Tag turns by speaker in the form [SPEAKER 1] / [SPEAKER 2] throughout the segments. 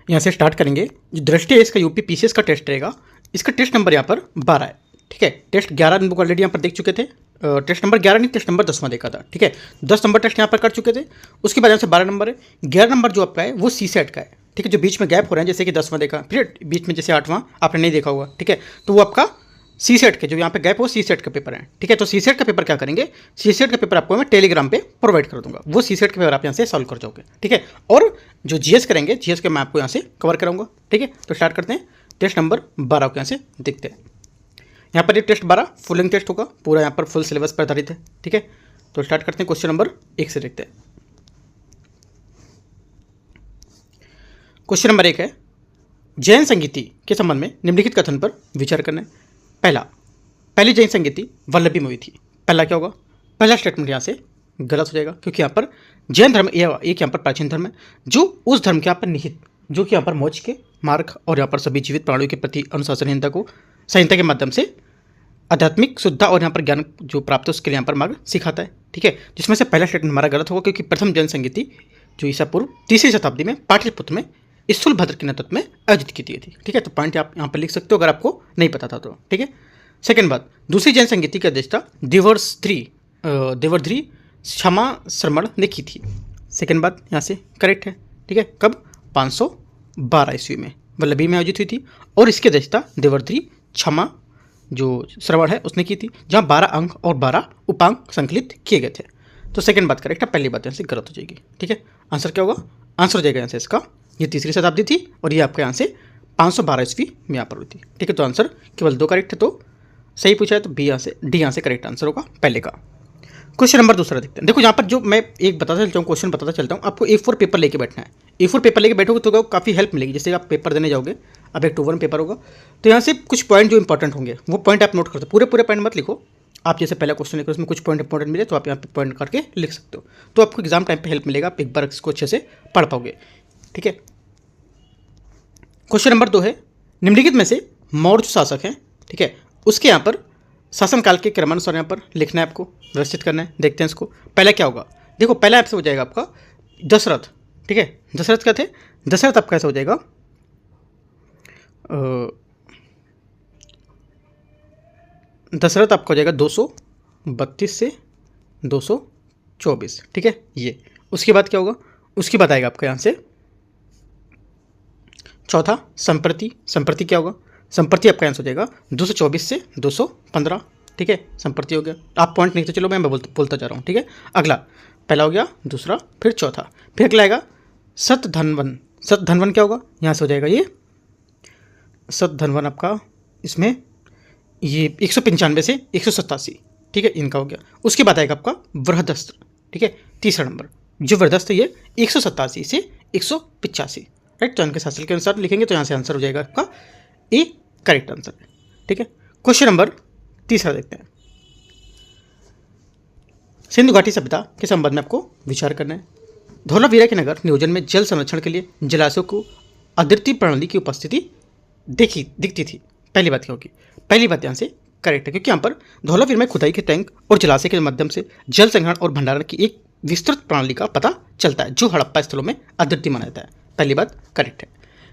[SPEAKER 1] यहाँ से स्टार्ट करेंगे। जो दृष्टि है इसका यूपी पीसीएस का टेस्ट रहेगा। इसका टेस्ट नंबर यहाँ पर 12 है। ठीक है, टेस्ट 11 हम लोग ऑलरेडी यहाँ पर देख चुके थे। टेस्ट नंबर 11 नहीं, टेस्ट नंबर 10वां देखा था। ठीक है, 10 नंबर टेस्ट यहाँ पर कर चुके थे। उसके बाद यहाँ से 12 नंबर है। 11 नंबर जो आपका है वो सी सेट का है। ठीक है, जो बीच में गैप हो रहे हैं, जैसे कि 10वां देखा, फिर बीच में जैसे 8वां आपने नहीं देखा हुआ। ठीक है, तो वो आपका सी सेट के जो यहाँ पे गैप हो सी सेट का पेपर है। ठीक है, तो सी सेट का पेपर क्या करेंगे, सी सेट का पेपर आपको मैं टेलीग्राम पे प्रोवाइड कर दूंगा। वो सी सेट का पेपर आप यहाँ से सॉल्व कर जाओगे। ठीक है, और जो जीएस करेंगे, जीएस के मैं आपको यहाँ से कवर कराऊंगा। ठीक है, तो स्टार्ट करते हैं। टेस्ट नंबर 12 को यहाँ से देखते हैं। यहाँ पर ये टेस्ट 12 फुल लेंथ टेस्ट होगा, पूरा यहाँ पर फुल सिलेबस पर आधारित है। ठीक है, तो स्टार्ट करते हैं। क्वेश्चन नंबर 1 से देखते हैं। क्वेश्चन नंबर 1 है, जैन संगीति के संबंध में निम्नलिखित कथन पर विचार करना है। पहली जैन संगीति वल्लभी में हुई थी। पहला क्या होगा, पहला स्टेटमेंट यहाँ से गलत हो जाएगा, क्योंकि यहाँ पर जैन धर्म एक यहाँ पर प्राचीन धर्म है जो उस धर्म के यहाँ पर निहित, जो कि यहाँ पर मोक्ष के मार्ग और यहाँ पर सभी जीवित प्राणियों के प्रति अनुशासनहीनता को संहिता के माध्यम से आध्यात्मिक शुद्धता और यहाँ पर ज्ञान जो प्राप्त है उसके लिए यहाँ पर मार्ग सिखाता है। ठीक है, जिसमें से पहला स्टेटमेंट हमारा गलत होगा, क्योंकि प्रथम जैन संगीति जो ईसा पूर्व 3री शताब्दी में पाटलिपुत्र में स्थूलभद्र के नेतृत्व में आयोजित की थी। ठीक है, तो पॉइंट आप यहाँ पर लिख सकते हो अगर आपको नहीं पता था तो। ठीक है, सेकेंड बात, दूसरी जैन संगीति की अध्यक्षता देवर्ध्री क्षमा श्रमण ने की थी। सेकेंड बात यहाँ से करेक्ट है। ठीक है, कब, 512 ईस्वी में वल्लभी में आयोजित हुई थी, और इसकी अध्यक्षता देवर्ध्री क्षमा जो श्रवण है उसने की थी, जहाँ 12 अंक और 12 उपांक संकलित किए गए थे। तो सेकेंड बात करेक्ट है, पहली बात यहाँ से गलत हो जाएगी। ठीक है, आंसर क्या होगा, आंसर हो जाएगा यहाँ से इसका, ये 3री शताब्दी थी और ये आपके यहाँ से 512 ईस्वी में यहाँ पर हुई थी। ठीक है, तो आंसर केवल 2 करेक्ट है, तो सही पूछा है, तो बी यहाँ से डी यहाँ से करेक्ट आंसर होगा पहले का। क्वेश्चन नंबर 2 देखते हैं। देखो यहाँ पर जो मैं एक बताता चलता हूँ, क्वेश्चन बताता चलता हूँ, आपको A4 पेपर लेके बैठना है। A4 पेपर लेके बैठोगे तो काफ़ी हेल्प मिलेगी। जैसे आप पेपर देने जाओगे, अब एक 2-1 पेपर होगा, तो यहाँ से कुछ पॉइंट जो इंपॉर्टेंट होंगे वो पॉइंट आप नोट करते हो। पूरे पॉइंट मत लिखो, आप जैसे पहला क्वेश्चन लिखो उसमें कुछ पॉइंट इंपॉर्टेंट मिले तो आप यहाँ पे पॉइंट करके लिख सकते हो, तो आपको एग्जाम टाइम पे हेल्प मिलेगा, आप एक बार इसको अच्छे से पढ़ पाओगे। ठीक है, क्वेश्चन नंबर 2 है, निम्नलिखित में से मौर्य जो शासक हैं, ठीक है, उसके यहाँ पर शासनकाल के क्रमानुसार यहाँ पर लिखना है, आपको व्यवस्थित करना है। देखते हैं इसको। पहला क्या होगा, देखो पहला आपसे हो जाएगा आपका दशरथ। ठीक है, दशरथ क्या थे, दशरथ आपका ऐसा हो जाएगा दशरथ आपका हो जाएगा 232 से 224। ठीक है, ये उसके बाद क्या होगा, उसके बाद आएगा आपका यहाँ से चौथा संप्रति क्या होगा, संप्रति आपका आंसर हो जाएगा 224 से 215। ठीक है, संप्रति हो गया, आप पॉइंट नहीं तो चलो मैं बोलता जा रहा हूँ। ठीक है, अगला पहला हो गया, दूसरा, फिर चौथा, फिर अगला आएगा सतधनवन क्या होगा, यहाँ से हो जाएगा ये सतधनवन आपका, इसमें ये 195 से 187। ठीक है, इनका हो गया। उसके बाद आएगा आपका बृहदस्त्र। ठीक है, तीसरा नंबर जो बृहदस्त्र ये 187 से 185। राइट, तो इनके शासन के अनुसार लिखेंगे तो यहाँ से आंसर हो जाएगा आपका ए करेक्ट आंसर है। ठीक है, क्वेश्चन नंबर 3 देखते हैं। सिंधु घाटी सभ्यता के संबंध में आपको विचार करना है। धौलावीरा के नगर नियोजन में जल संरक्षण के लिए जलाशयों को अद्वितीय प्रणाली की उपस्थिति दिखती थी। पहली बात क्या होगी, पहली बात यहाँ से करेक्ट है, क्योंकि यहाँ पर धौलावीरा में खुदाई के टैंक और जलाशय के माध्यम से जल संग्रहण और भंडारण की एक विस्तृत प्रणाली का पता चलता है, जो हड़प्पा स्थलों में अद्वितीय माना जाता है। पहली बात करेक्ट है।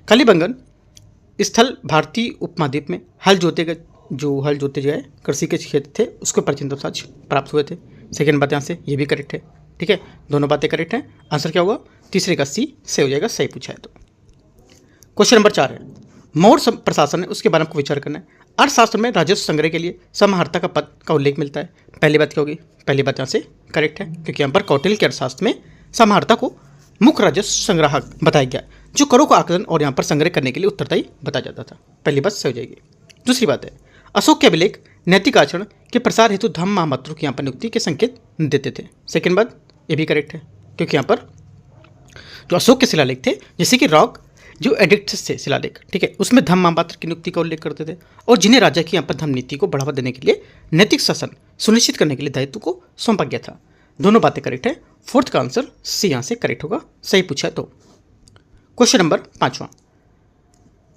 [SPEAKER 1] कालीबंगन स्थल भारतीय उपमहाद्वीप में हल जोते गए कृषि के क्षेत्र थे, उसको प्राचीन साक्ष्य प्राप्त हुए थे। सेकेंड बात यहाँ से ये भी करेक्ट है। ठीक है, दोनों बातें करेक्ट हैं। आंसर क्या होगा, तीसरे का सी से हो जाएगा, सही पूछा है तो। क्वेश्चन नंबर 4 है, मौर्य प्रशासन है उसके बारे में आपको विचार करना है। अर्थशास्त्र में राजस्व संग्रह के लिए समाहर्ता का पद का उल्लेख मिलता है। पहली बात क्या होगी, पहली बात यहाँ से करेक्ट है, क्योंकि यहाँ पर कौटिल्य के अर्थशास्त्र में समाहर्ता को मुख्य राजस्व संग्राहक बताया गया, जो करों का आकलन और यहाँ पर संग्रह करने के लिए उत्तरदायी बताया जाता था। पहली बात सही हो जाएगी। दूसरी बात है, अशोक के अभिलेख नैतिक आचरण के प्रसार हेतु धम्म महामात्रों की यहाँ पर नियुक्ति के संकेत देते थे। सेकेंड बात ये भी करेक्ट है, क्योंकि यहाँ पर जो अशोक के शिलालेख थे, जैसे कि रॉक जो एडिक्ट्स थे शिलालेख, ठीक है, उसमें धम्म महामात्र की नियुक्ति का उल्लेख करते थे, और जिन्हें राजा की यहाँ पर धम्म नीति को बढ़ावा देने के लिए नैतिक शासन सुनिश्चित करने के लिए दायित्व को सौंपा गया था। दोनों बातें करेक्ट है। फोर्थ का आंसर सी यहाँ से करेक्ट होगा, सही पूछा है तो। क्वेश्चन नंबर 5वां,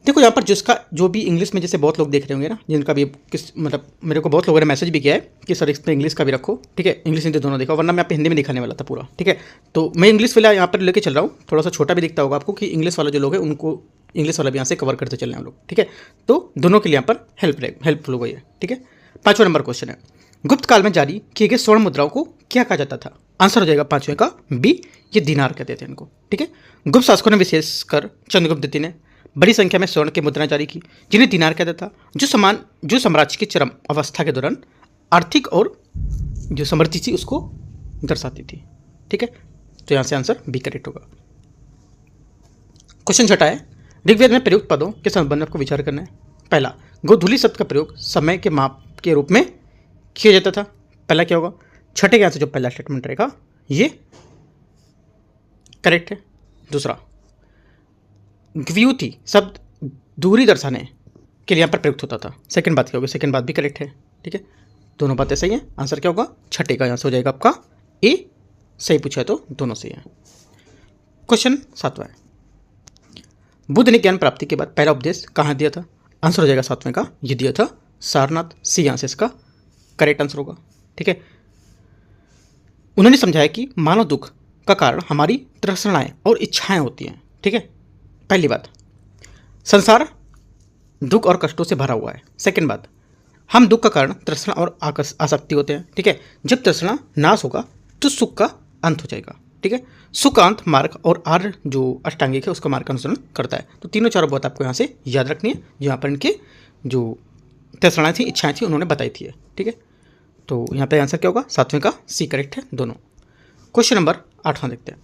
[SPEAKER 1] देखो यहाँ पर जिसका जो भी इंग्लिश में, जैसे बहुत लोग देख रहे होंगे ना, जिनका भी किस मतलब मेरे को बहुत लोगों ने मैसेज भी किया है कि सर इसमें इंग्लिश का भी रखो, ठीक है, इंग्लिश हिंदी दोनों देखो, वरना मैं आप हिंदी में दिखाने वाला था पूरा, ठीक है। तो मैं इंग्लिश वाला यहाँ पर लेके चल रहा हूँ, थोड़ा सा छोटा भी दिखता होगा आपको कि इंग्लिश वाला जो लोग हैं उनको इंग्लिश वाला भी यहाँ से कवर करते चल रहे हैं हम लोग, ठीक है। तो दोनों के लिए यहाँ पर हेल्पफुल हो गई है, ठीक है। 5वां नंबर क्वेश्चन है, गुप्त काल में जारी किए गए स्वर्ण मुद्राओं को क्या कहा जाता था? आंसर हो जाएगा 5वें का बी, ये दिनार कहते थे इनको, ठीक है। गुप्त शासकों ने विशेषकर चंद्रगुप्त द्वितीय ने बड़ी संख्या में स्वर्ण की मुद्राएं जारी की, जिन्हें दिनार कहता था, जो साम्राज्य की चरम अवस्था के दौरान आर्थिक और जो समृद्धि थी उसको दर्शाती थी, ठीक है। तो यहाँ से आंसर बी करेक्ट होगा। क्वेश्चन 6 है, ऋग्वेद में प्रयुक्त पदों के संबंध में आपको विचार करना है। पहला, गोधूली शब्द का प्रयोग समय के माप के रूप में किया जाता था। पहला क्या होगा? छठे के यहाँ से जो पहला स्टेटमेंट रहेगा ये करेक्ट है। दूसरा, द्व्युति शब्द दूरी दर्शाने के लिए यहाँ पर प्रयुक्त होता था। सेकंड बात क्या होगी? सेकंड बात भी करेक्ट है, ठीक है। दोनों बातें सही हैं। आंसर क्या होगा? छठे का यहाँ से हो जाएगा आपका ए। सही पूछा है तो दोनों सही हैं। क्वेश्चन 7वां है, बुद्ध ने ज्ञान प्राप्ति के बाद पहला उपदेश कहाँ दिया था? आंसर हो जाएगा 7वें का, ये दिया था सारनाथ। सी यहाँ से इसका करेक्ट आंसर होगा, ठीक है। उन्होंने समझाया कि मानव दुख का कारण हमारी तृष्णाएं और इच्छाएं होती हैं, ठीक है। पहली बात, संसार दुख और कष्टों से भरा हुआ है। सेकंड बात, हम दुख का कारण तृष्णा और आसक्ति होते हैं, ठीक है। जब तृष्णा नाश होगा तो सुख का अंत हो जाएगा, ठीक है। सुख का अंत मार्ग और आर्य जो अष्टांगिक है उसका मार्ग का अनुसरण करता है। तो तीनों चारों बात आपको यहाँ से याद रखनी है, जो यहाँ पर इनके जो तृष्णाएं थी, इच्छाएं थी, उन्होंने बताई थी, ठीक है। तो यहाँ पे आंसर क्या होगा? 7वें का सी करेक्ट है दोनों। क्वेश्चन नंबर 8वां देखते हैं,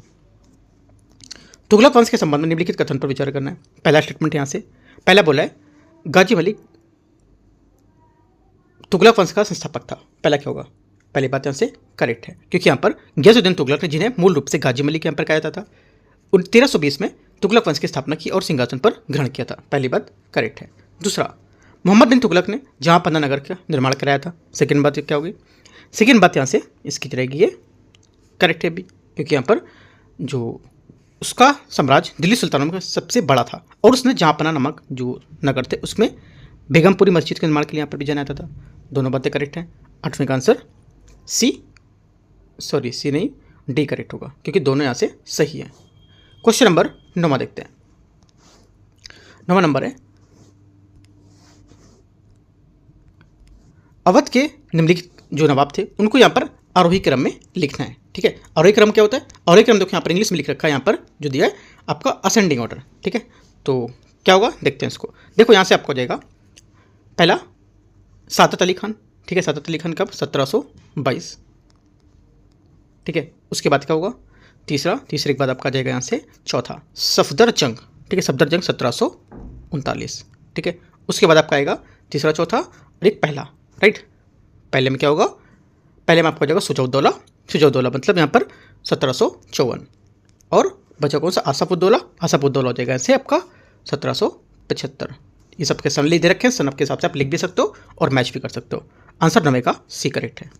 [SPEAKER 1] तुगलक वंश के संबंध में निम्नलिखित कथन पर विचार करना है। पहला स्टेटमेंट यहाँ से पहला बोला है, गाजी मलिक तुगलक वंश का संस्थापक था। पहला क्या होगा? पहली बात यहाँ से करेक्ट है, क्योंकि यहाँ पर गयासुद्दीन तुगलक ने, जिन्हें मूल रूप से गाजी मलिक यहाँ पर कहा जाता था, 1320 में तुगलक वंश की स्थापना की और सिंहासन पर ग्रहण किया था। पहली बात करेक्ट है। दूसरा, मोहम्मद बिन तुगलक ने जहांपना नगर का निर्माण कराया था। सेकंड बात क्या होगी? सेकंड बात यहाँ से इसकी रहेगी ये करेक्ट है भी, क्योंकि यहाँ पर जो उसका साम्राज्य दिल्ली सुल्तानों का सबसे बड़ा था और उसने जहांपना नामक जो नगर थे उसमें बेगमपुरी मस्जिद के निर्माण के लिए यहाँ पर भी जाना था। दोनों बातें करेक्ट हैं। 8वें का आंसर सी नहीं डी करेक्ट होगा, क्योंकि दोनों यहाँ से सही है। क्वेश्चन नंबर 9 देखते हैं। 9वां नंबर है, अवध के निम्नलिखित जो नवाब थे उनको यहाँ पर आरोही क्रम में लिखना है, ठीक है। आरोही क्रम क्या होता है? आरोही क्रम देखो यहाँ पर इंग्लिश में लिख रखा है, यहाँ पर जो दिया है आपका असेंडिंग ऑर्डर, ठीक है। तो क्या होगा देखते हैं इसको। देखो यहाँ से आपको हो जाएगा पहला सादत अली खान, ठीक है। सादत अली खान कब? 1722, ठीक है। उसके बाद क्या होगा? तीसरे के बाद आपका जाएगा यहाँ से चौथा सफदरजंग, ठीक है। सफदरजंग 1739, ठीक है। उसके बाद आपका आएगा तीसरा, चौथा और एक पहला, राइट। पहले में क्या होगा? पहले में आपका जाएगा सुजौदौला मतलब यहाँ पर 1754, और बचा कौन सा? आसाफुद्दौला हो जाएगा ऐसे आपका 1775। ये सबके सन दे रखे हैं, सन के हिसाब से आप लिख भी सकते हो और मैच भी कर सकते हो। आंसर 9 का सी करेक्ट है।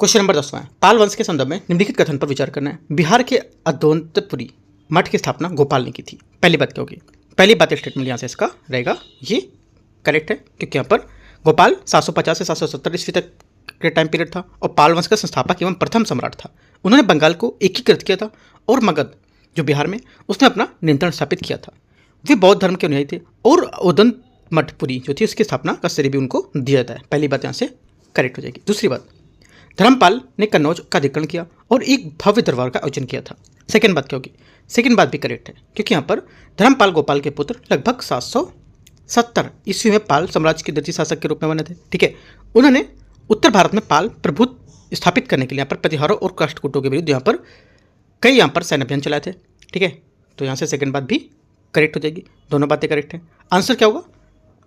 [SPEAKER 1] क्वेश्चन नंबर 10वां है, पाल वंश के संदर्भ में निम्नलिखित कथन पर विचार करना है। बिहार के अदौंतपुरी मठ की स्थापना गोपाल ने की थी। पहली बात क्या होगी? पहली बात स्टेटमेंट यहाँ से इसका रहेगा ये करेक्ट है, क्योंकि यहाँ पर गोपाल 750 से 770 ईस्वी तक के टाइम पीरियड था और पाल वंश का संस्थापक एवं प्रथम सम्राट था। उन्होंने बंगाल को एकीकृत किया था और मगध जो बिहार में उसने अपना नियंत्रण स्थापित किया था। वे बौद्ध धर्म के अनुयायी थे और उदंत मठपुरी जो थी उसकी स्थापना का श्रेय भी उनको दिया जाता है। पहली बात यहाँ से करेक्ट हो जाएगी। दूसरी बात, धर्मपाल ने कन्नौज का अधिग्रहण किया और एक भव्य दरबार का आयोजन किया था। सेकंड बात क्या होगी? सेकंड बात भी करेक्ट है, क्योंकि यहाँ पर धर्मपाल गोपाल के पुत्र लगभग 770 ईस्वी में पाल साम्राज्य के द्वितीय शासक के रूप में बने थे, ठीक है। उन्होंने उत्तर भारत में पाल प्रभुत्व स्थापित करने के लिए यहाँ पर प्रतिहारों और काष्ठकूटों के विरुद्ध कई यहाँ पर सैन्य अभियान चलाए थे, ठीक है। तो यहाँ से सेकंड बात भी करेक्ट हो जाएगी। दोनों बातें करेक्ट हैं। आंसर क्या होगा?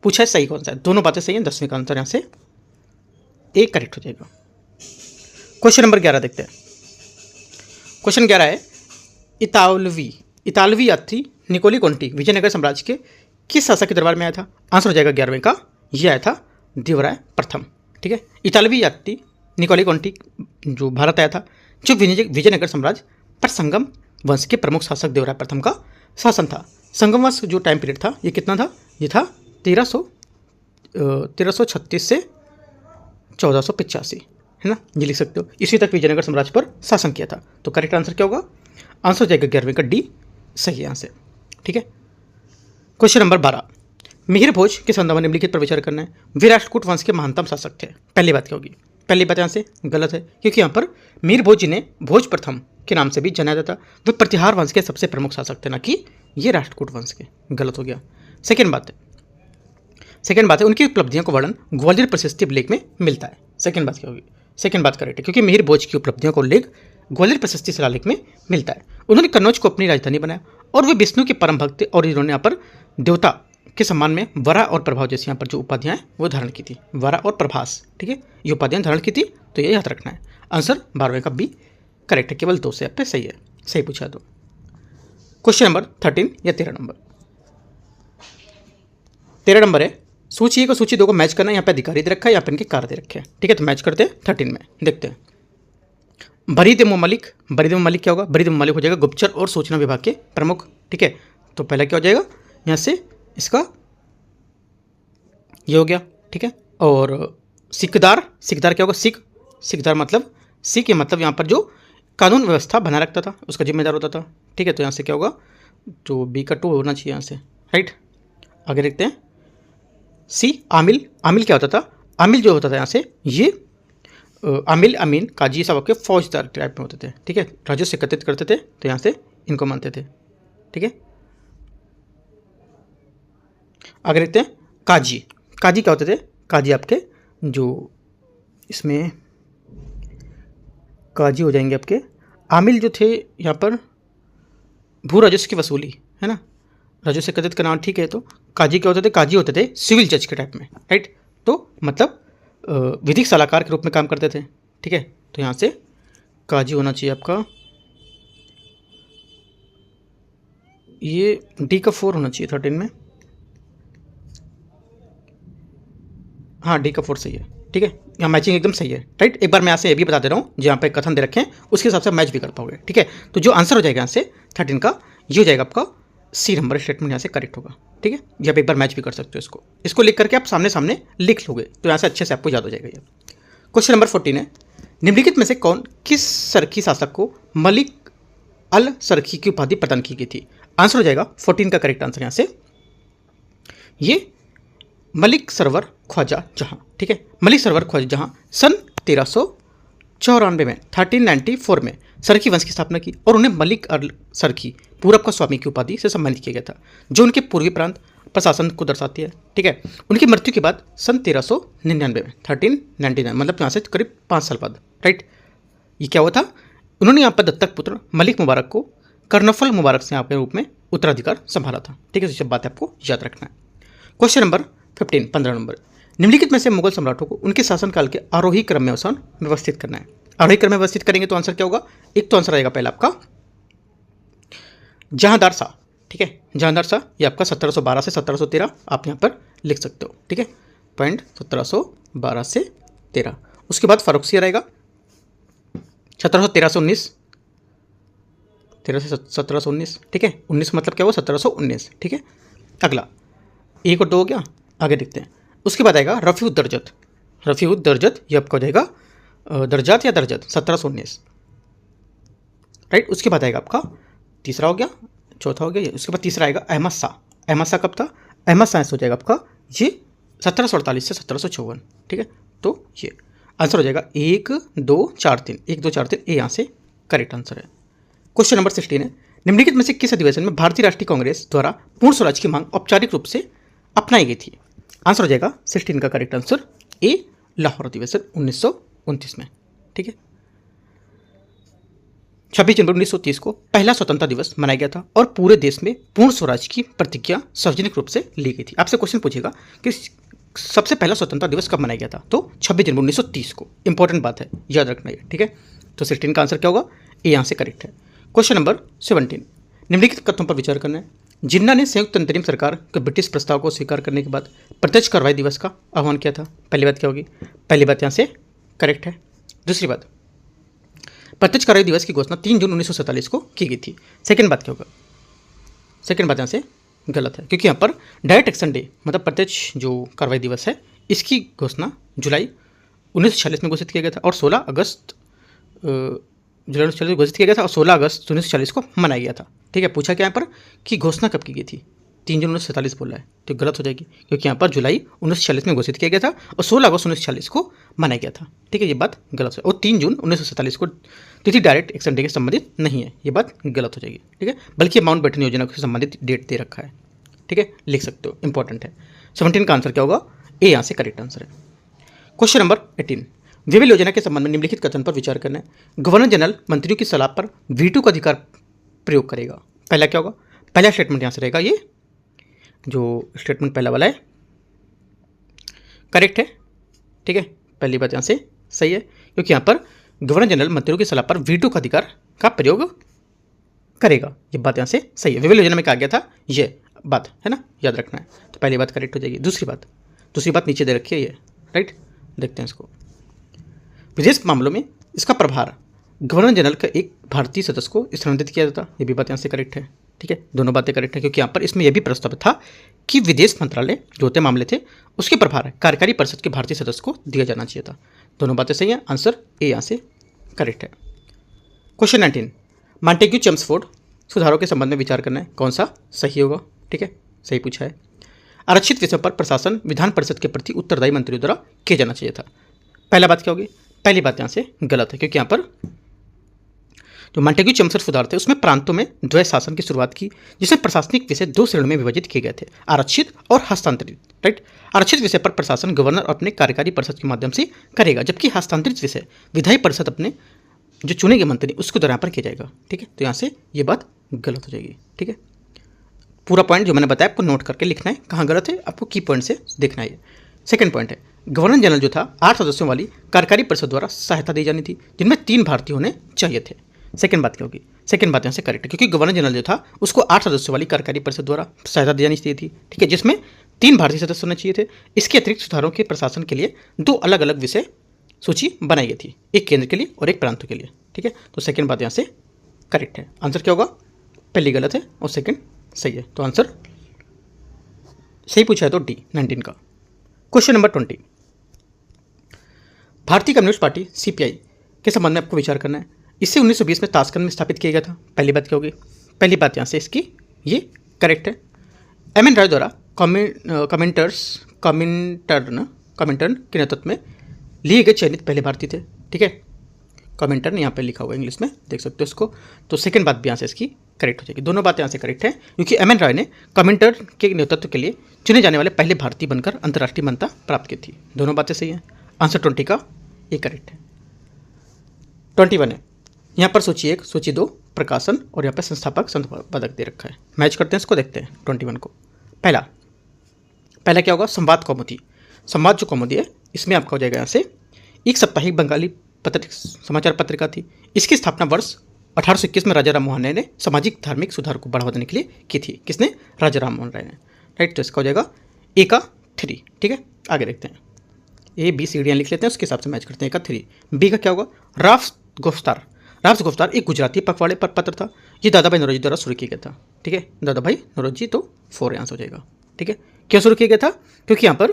[SPEAKER 1] पूछा है सही कौन सा है? दोनों बातें सही हैं। 10वें का आंसर यहाँ से ए करेक्ट हो जाएगा। क्वेश्चन नंबर 11 देखते हैं। क्वेश्चन 11 है, इतालवी यात्री निकोली कोंटी विजयनगर साम्राज्य के किस शासक के दरबार में आया था? आंसर हो जाएगा 11वें का, ये आया था देवराय प्रथम, ठीक है। इतालवी यात्री निकोली कोंटी जो भारत आया था, जो विजयनगर साम्राज्य पर संगम वंश के प्रमुख शासक देवराय प्रथम का शासन था। संगमवास जो टाइम पीरियड था ये कितना था, ये था 1336 से 1485, है ना, ये लिख सकते हो। इसी तक विजयनगर साम्राज्य पर शासन किया था। तो करेक्ट आंसर क्या होगा, आंसर हो जाएगा 11वीं का डी, सही है यहाँ से। ठीक है, क्वेश्चन नंबर 12, मिहिर भोज के संदर्भ में निम्नलिखित पर विचार करना है। वे राष्ट्रकूट वंश के महानतम शासक थे। पहली बात क्या होगी, पहली बात यहाँ से गलत है, क्योंकि यहाँ पर मिहिर भोज जिन्हें भोज प्रथम के नाम से भी जाना जाता, वे प्रतिहार वंश के सबसे प्रमुख शासक थे, ना कि ये राष्ट्रकूट वंश के। गलत हो गया। सेकेंड बात है उनकी उपलब्धियों का वर्णन ग्वालियर प्रशस्ति लेख में मिलता है। सेकेंड बात क्या होगी, सेकेंड बात करेक्ट है, क्योंकि मिहिर भोज की उपलब्धियों का उल्लेख ग्वालियर प्रशस्ति शिलालेख में मिलता है। उन्होंने कन्नौज को अपनी राजधानी बनाया और वे विष्णु के परम भक्त थे, और इन्होंने यहाँ पर देवता के सम्मान में वरा और प्रभाव जैसी यहाँ पर जो उपाधियाँ हैं वो धारण की थी, वरा और प्रभास। ठीक है, ये उपाधियाँ धारण की थी, तो ये याद रखना है। आंसर 12वें का बी करेक्ट है, केवल 2 से आप पे सही है, सही पूछा तो। क्वेश्चन नंबर 13 या 13 नंबर, 13 नंबर है, सूची 1 और सूची 2 को मैच करना। यहाँ पे अधिकारी दे रखा है, यहाँ पे इनके कार्य दे रखे हैं। ठीक है, तो मैच करते हैं 13 में, देखते हैं। बरीद मलिक क्या होगा, बरीद मलिक हो जाएगा गुप्तचर और सूचना विभाग के प्रमुख। ठीक है, तो पहला क्या हो जाएगा यहाँ से, इसका ये हो गया। ठीक है, और सिकदार क्या होगा, सिकदार मतलब ये मतलब यहाँ पर जो कानून व्यवस्था बना रखता था उसका जिम्मेदार होता था। ठीक है, तो यहाँ से क्या होगा, तो बी का 2 होना चाहिए यहाँ से, राइट। आगे देखते हैं, सी आमिल क्या होता था, आमिल जो होता था यहाँ से ये आमिल अमीन काजी सब के फौजदार टाइप में होते थे। ठीक है, राजस्व एकत्रित करते थे, तो यहाँ से इनको मानते थे। ठीक है, आगे देखते हैं, काजी क्या होते थे, काजी आपके जो इसमें काजी हो जाएंगे आपके। आमिल जो थे यहाँ पर भू राजस्व की वसूली, है ना, राजस्व एकत्रित करना, ठीक है। तो काजी क्या होते थे, काजी होते थे सिविल जज के टाइप में, राइट। तो मतलब विधिक सलाहकार के रूप में काम करते थे। ठीक है, तो यहाँ से काजी होना चाहिए आपका, ये डी का 4 होना चाहिए 13 में, हाँ डी का 4 सही है। ठीक है, यहाँ मैचिंग एकदम सही है, राइट। एक बार मैं यहाँ से ये भी बता दे रहा हूँ, जो यहाँ पे कथन दे रखे हैं उसके हिसाब से मैच भी कर पाओगे। ठीक है, तो जो आंसर हो जाएगा यहाँ से 13 का, ये हो जाएगा आपका सी नंबर स्टेटमेंट यहाँ से करेक्ट होगा। ठीक है, ये आप एक बार मैच भी कर सकते हो, इसको लिख करके आप सामने सामने लिख लोगे तो यहाँ से अच्छे से आपको याद हो जाएगा ये। क्वेश्चन नंबर 14 है, निम्नलिखित में से किस सरखी शासक को मलिक अल सरखी की उपाधि प्रदान की गई थी। आंसर हो जाएगा 14 का करेक्ट आंसर यहाँ से ये मलिक सरवर ख्वाजा जहां। ठीक है, मलिक सरवर ख्वाजा जहां सन 1394 में 1394 में सरखी वंश की स्थापना की और उन्हें मलिक अल सरखी पूरब का स्वामी की उपाधि से सम्मानित किया गया था, जो उनके पूर्वी प्रांत प्रशासन को दर्शाती है। ठीक है, उनकी मृत्यु के बाद सन 1399 में 1399 मतलब यहाँ से करीब 5 साल बाद, राइट। ये क्या हुआ था, उन्होंने यहाँ पर दत्तक पुत्र मलिक मुबारक को कर्नफल मुबारक से यहाँ के रूप में उत्तराधिकार संभाला था। ठीक है, तो ये सब बात आपको याद रखना है। क्वेश्चन नंबर 15 नंबर, निम्नलिखित में से मुगल सम्राटों को उनके शासनकाल के आरोही क्रम में व्यवस्थित करना है। आरोही क्रम में व्यवस्थित करेंगे तो आंसर क्या होगा, एक तो आंसर आएगा पहला आपका जहांदार शाह। ठीक है, जहांदार शाह ये आपका 1712 से 1713 आप यहाँ पर लिख सकते हो। ठीक है, पॉइंट 1712 से 13। उसके बाद फारूक रहेगा 1713 से 19, 13 से 1719। ठीक है, 19 मतलब क्या हुआ 1719। ठीक है, अगला 1 और 2 हो गया, आगे देखते हैं। उसके बाद आएगा रफ़ीउद दर्जत ये आपका हो जाएगा दर्जात या दर्जत 1719, राइट। उसके बाद आएगा आपका तीसरा हो गया, चौथा हो गया, उसके बाद तीसरा आएगा अहमद शाह कब था, अहमद शाह हो जाएगा आपका ये 1748 से 1754। ठीक है, तो ये आंसर हो जाएगा 1 2 4 3 1 2 4 3 ये यहाँ से करेक्ट आंसर है। क्वेश्चन नंबर 16 है, निम्नलिखित में से किस अधिवेशन में भारतीय राष्ट्रीय कांग्रेस द्वारा पूर्ण स्वराज की मांग औपचारिक रूप से अपनाई गई थी। आंसर हो जाएगा 16 का करेक्ट आंसर ए लाहौर अधिवेशन 1929 में। ठीक है, 26 जनवरी 1930 को पहला स्वतंत्रता दिवस मनाया गया था और पूरे देश में पूर्ण स्वराज की प्रतिज्ञा सार्वजनिक रूप से ली गई थी। आपसे क्वेश्चन पूछेगा कि सबसे पहला स्वतंत्रता दिवस कब मनाया गया था, तो 26 जनवरी 1930 को। इंपॉर्टेंट बात है, याद रखना है। ठीक है, तो 16 का आंसर क्या होगा, ए यहाँ से करेक्ट है। क्वेश्चन नंबर 17, निम्नलिखित कथनों पर विचार करना है। जिन्ना ने संयुक्त अंतरिम सरकार के ब्रिटिश प्रस्ताव को स्वीकार करने के बाद प्रत्यक्ष कार्रवाई दिवस का आह्वान किया था। पहली बात क्या होगी, पहली बात यहाँ से करेक्ट है। दूसरी बात, प्रत्यक्ष कार्रवाई दिवस की घोषणा 3 जून 1947 को की गई थी। सेकंड बात क्या होगा, सेकंड बात यहाँ से गलत है, क्योंकि यहाँ पर डायरेक्ट एक्शन डे मतलब प्रत्यक्ष जो कार्रवाई दिवस है इसकी घोषणा जुलाई 1946 में घोषित किया गया था और 16 अगस्त जुलाई 1946 घोषित किया गया था और 16 अगस्त 1946 को मनाया गया था। ठीक है, पूछा क्या यहाँ पर कि घोषणा कब की गई थी, 3 जून 1947 बोला है, तो गलत हो जाएगी, क्योंकि यहाँ पर जुलाई 1946 में घोषित किया गया था और 16 अगस्त 1946 को मनाया गया था। ठीक है, ये बात गलत है और 3 जून 1947 को तिथि डायरेक्ट एक्शन डे के संबंधित नहीं है, ये बात गलत हो जाएगी। ठीक है, बल्कि माउंटबेटन योजना से संबंधित डेट दे रखा है। ठीक है, लिख सकते हो, इंपॉर्टेंट है। 17 का आंसर क्या होगा, ए यहाँ से करेक्ट आंसर है। क्वेश्चन नंबर 18, विविल योजना के संबंध में निम्नलिखित कथन पर विचार करना है। गवर्नर जनरल मंत्रियों की सलाह पर वीटो का अधिकार प्रयोग करेगा। पहला क्या होगा, पहला स्टेटमेंट यहाँ से रहेगा, ये जो स्टेटमेंट पहला वाला है करेक्ट है। ठीक है, पहली बात यहाँ से सही है, क्योंकि यहाँ पर गवर्नर जनरल मंत्रियों की सलाह पर वीटो का अधिकार का प्रयोग करेगा, ये बात यहाँ से सही है। विविल योजना में कहा गया था, ये बात है ना, याद रखना है, तो पहली बात करेक्ट हो जाएगी। दूसरी बात नीचे दे रखी है ये, राइट, देखते हैं इसको। विदेश मामलों में इसका प्रभार गवर्नर जनरल का एक भारतीय सदस्य को स्थानांतरित किया जाता, ये भी बात यहाँ से करेक्ट है। ठीक है, दोनों बातें करेक्ट है, क्योंकि यहाँ पर इसमें यह भी प्रस्ताव था कि विदेश मंत्रालय जो होते मामले थे उसके प्रभार कार्यकारी परिषद के भारतीय सदस्य को दिया जाना चाहिए था। दोनों बातें सही हैं, आंसर ए यहाँ से करेक्ट है। क्वेश्चन 19, मॉन्टेग्यू चेम्सफोर्ड सुधारों के संबंध में विचार करना है, कौन सा सही होगा। ठीक है, सही पूछा है। आरक्षित विषयों पर प्रशासन विधान परिषद के प्रति उत्तरदायी मंत्रियों द्वारा किया जाना चाहिए था। पहला बात क्या होगी, पहली बात यहाँ से गलत है, क्योंकि यहाँ पर जो मॉन्टेग्यू चेम्सफोर्ड सुधार थे उसमें प्रांतों में द्वैत शासन की शुरुआत की, जिसमें प्रशासनिक विषय 2 श्रेणियों में विभाजित किए गए थे, आरक्षित और हस्तांतरित। राइट, आरक्षित विषय पर प्रशासन गवर्नर अपने कार्यकारी परिषद के माध्यम से करेगा, जबकि हस्तांतरित विषय विधायी परिषद अपने जो चुने गए मंत्री उसके द्वारा पर किया जाएगा। ठीक है, तो यहाँ से ये बात गलत हो जाएगी। ठीक है, पूरा पॉइंट जो मैंने बताया आपको नोट करके लिखना है, कहाँ गलत है आपको की पॉइंट से देखना है। सेकंड पॉइंट है, गवर्नर जनरल जो था 8 सदस्यों वाली कार्यकारी परिषद द्वारा सहायता दी जानी थी, जिनमें 3 भारतीय होने चाहिए थे। सेकंड बात क्या होगी, सेकंड बात यहाँ से करेक्ट है, क्योंकि गवर्नर जनरल जो था उसको 8 सदस्यों वाली कार्यकारी परिषद द्वारा सहायता दी जानी चाहिए थी। ठीक है, जिसमें 3 भारतीय सदस्य होने चाहिए थे। इसके अतिरिक्त सुधारों के प्रशासन के लिए 2 अलग अलग विषय सूची बनाई गई थी, एक केंद्र के लिए और एक प्रांतों के लिए। ठीक है, तो सेकंड बात यहाँ से करेक्ट है। आंसर क्या होगा, पहली गलत है और सेकंड सही है, तो आंसर सही पूछा है तो डी 19 का। क्वेश्चन नंबर 20, भारतीय कम्युनिस्ट पार्टी सीपीआई के संबंध में आपको विचार करना है। इसे 1920 में ताशकंद में स्थापित किया गया था। पहली बात क्या होगी, पहली बात यहाँ से इसकी ये करेक्ट है। एम.एन. राय द्वारा कॉमिंटर्न के नेतृत्व में लिए गए चयनित पहले भारतीय थे। ठीक है, कॉमिंटर्न यहाँ पे लिखा हुआ है इंग्लिश में, देख सकते हो इसको। तो सेकंड बात भी यहाँ से इसकी करेक्ट हो जाएगी। दोनों बातें यहाँ से करेक्ट है, क्योंकि एम.एन. राय ने कॉमिंटर्न के नेतृत्व के लिए चुने जाने वाले पहले भारतीय बनकर अंतर्राष्ट्रीय मान्यता प्राप्त की थी। दोनों बातें सही हैं, आंसर 20 का ये करेक्ट है। 21 है, यहाँ पर सूची 1, सूची 2 प्रकाशन और यहाँ पर संस्थापक संपादक दे रखा है। मैच करते हैं इसको, देखते हैं 21 को। पहला क्या होगा, संवाद कौमुदी। संवाद जो कौमुदी है इसमें आपका हो जाएगा यहाँ से एक साप्ताहिक बंगाली समाचार पत्रिका थी। इसकी स्थापना वर्ष 1821 में राजा राम मोहन राय ने सामाजिक धार्मिक सुधार को बढ़ावा देने के लिए की थी। किसने, राजा राम मोहन राय ने। राइट, तो इसका हो जाएगा ए का 3। ठीक है, आगे देखते हैं, ए बी सी डी लिख लेते हैं, उसके हिसाब से मैच करते हैं। ए का 3। बी का क्या होगा, राफ्स गुफ्तार एक गुजराती पखवाड़े पर पत्र था। ये दादा भाई नौरोजी द्वारा शुरू किया गया था। ठीक है, दादा भाई नौरोजी, तो 4 आंसर हो जाएगा। ठीक है, क्यों शुरू किया गया था, क्योंकि यहाँ पर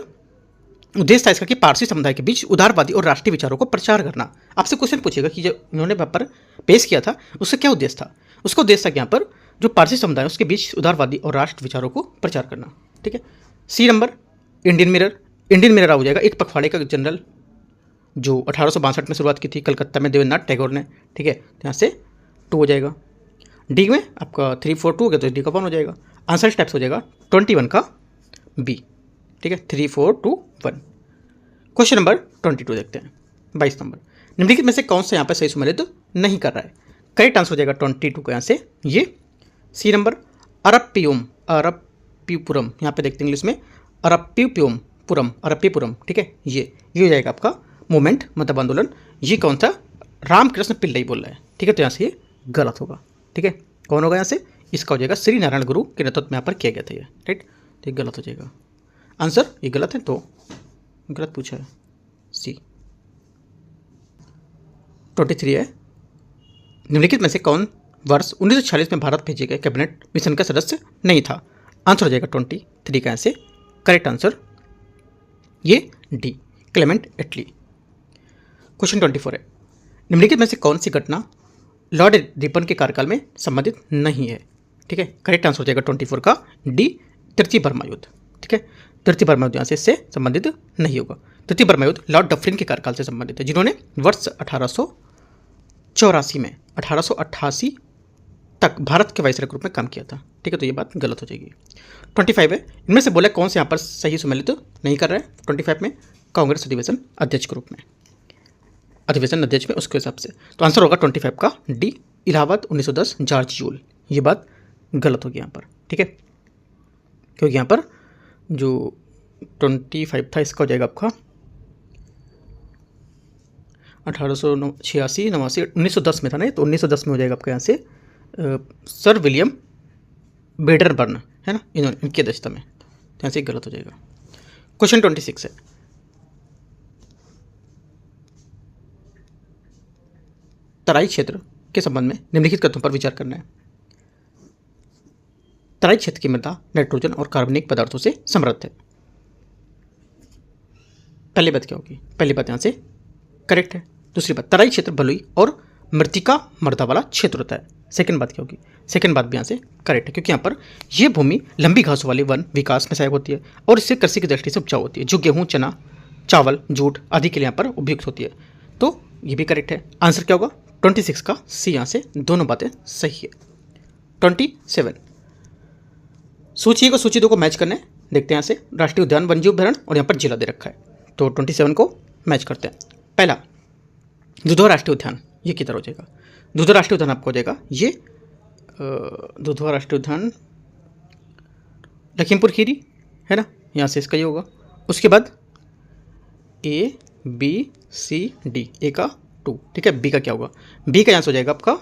[SPEAKER 1] उद्देश्य था इसका कि पारसी समुदाय के बीच उदारवादी और राष्ट्रीय विचारों को प्रचार करना। आपसे क्वेश्चन पूछेगा कि जो इन्होंने पेपर पेश किया था उसका क्या उद्देश्य था। उसका उद्देश्य था कि यहाँ पर जो पारसी समुदाय है उसके बीच उदारवादी और राष्ट्र विचारों को प्रचार करना। ठीक है, सी नंबर इंडियन मिरर हो जाएगा, एक पखवाड़े का जनरल जो 1862 में शुरुआत की थी कलकत्ता में देवेंद्रनाथ टैगोर ने। ठीक है, तो यहाँ से 2 हो जाएगा। डी में आपका 3 4 2 हो गया, तो डी का 1 हो जाएगा। आंसर टाइप्स हो जाएगा 21 का बी। ठीक है, 3 4 2 1। क्वेश्चन नंबर 22 देखते हैं, 22 नंबर। निम्नलिखित में से कौन सा यहाँ पर सही सुमेलित नहीं कर रहा है। करेक्ट आंसर हो जाएगा 22 का यहाँ से ये सी नंबर अरप्पीपुरम। यहाँ पे देखते हैं इंग्लिश में अरप्पीपुरम। ठीक है, ये हो जाएगा आपका मूवमेंट मतलब आंदोलन। ये कौन था, रामकृष्ण पिल्लई बोल रहा है। ठीक है, तो यहाँ से ये गलत होगा। ठीक है, कौन होगा यहाँ से, इसका हो जाएगा श्री नारायण गुरु के नेतृत्व में यहाँ पर किया गया था ये। राइट, तो ये गलत हो जाएगा आंसर, ये गलत है तो गलत पूछा है सी। 23 है, निम्नलिखित में से कौन वर्ष 1946 में भारत भेजे गए कैबिनेट मिशन का सदस्य नहीं था। आंसर हो जाएगा 23 का ऐसे करेक्ट आंसर ये डी, क्लेमेंट एटली। क्वेश्चन 24 है, निम्नलिखित में से कौन सी घटना लॉर्ड रिपन के कार्यकाल में संबंधित नहीं है? ठीक है, करेक्ट आंसर हो जाएगा 24 का डी, तृतीय बर्मा युद्ध। ठीक है, तृतीय बर्मा युद्ध यहाँ से इससे संबंधित नहीं होगा। तृतीय बर्मा युद्ध लॉर्ड डफरिन के कार्यकाल से संबंधित है, जिन्होंने वर्ष 1884 में 1888 तक भारत के वाइसरॉय के रूप में काम किया था। ठीक है, तो ये बात गलत हो जाएगी। 25 है, इनमें से बोले कौन से यहाँ पर सही सम्मिलित नहीं कर रहा है? 25 में कांग्रेस अधिवेशन अध्यक्ष के रूप में, अधिवेशन अध्यक्ष में उसके हिसाब से, तो आंसर होगा 25 का डी, इलाहाबाद 1910 जॉर्ज यूल। ये बात गलत होगी यहाँ पर। ठीक है, क्योंकि यहाँ पर जो 25 था इसका हो जाएगा आपका 1886 89 1910 में था ना, तो 1910 में हो जाएगा आपका यहाँ से सर विलियम बेडरबर्न, है ना, इनकी अध्यक्षता में, तो यहाँ से गलत हो जाएगा। क्वेश्चन 26 है, तराई क्षेत्र के संबंध में निम्नलिखित कथनों पर विचार करना है। तराई क्षेत्र की मृदा नाइट्रोजन और कार्बनिक पदार्थों से समृद्ध है। पहली बात क्या होगी? पहली बात यहाँ से करेक्ट है। दूसरी बात, तराई क्षेत्र बलुई और मृतिका मृदा वाला क्षेत्र होता है। सेकंड बात क्या होगी? सेकंड बात भी यहाँ से करेक्ट है, क्योंकि यहाँ पर यह भूमि लंबी घासों वाले वन विकास में सहायक होती है और इससे कृषि की दृष्टि से उपजाऊ होती है, जो गेहूं, चना, चावल, जूट आदि के लिए यहाँ पर उपयुक्त होती है। तो ये भी करेक्ट है। आंसर क्या होगा? 26 का सी, यहाँ से दोनों बातें सही है। 27 सूची को सूची 2 को मैच करने, देखते हैं यहाँ से राष्ट्रीय उद्यान, वन्यजीव अभयारण्य और यहाँ पर जिला दे रखा है, तो 27 को मैच करते हैं। पहला दुधवा राष्ट्रीय उद्यान, ये किधर हो जाएगा? दुधवा राष्ट्रीय उद्यान आपको हो जाएगा ये दुधवा राष्ट्रीय उद्यान लखीमपुर खीरी, है ना, यहाँ से इसका ये होगा। उसके बाद ए बी सी डी, ए का 2, ठीक है, बी का क्या होगा? बी का यहाँ से हो जाएगा आपका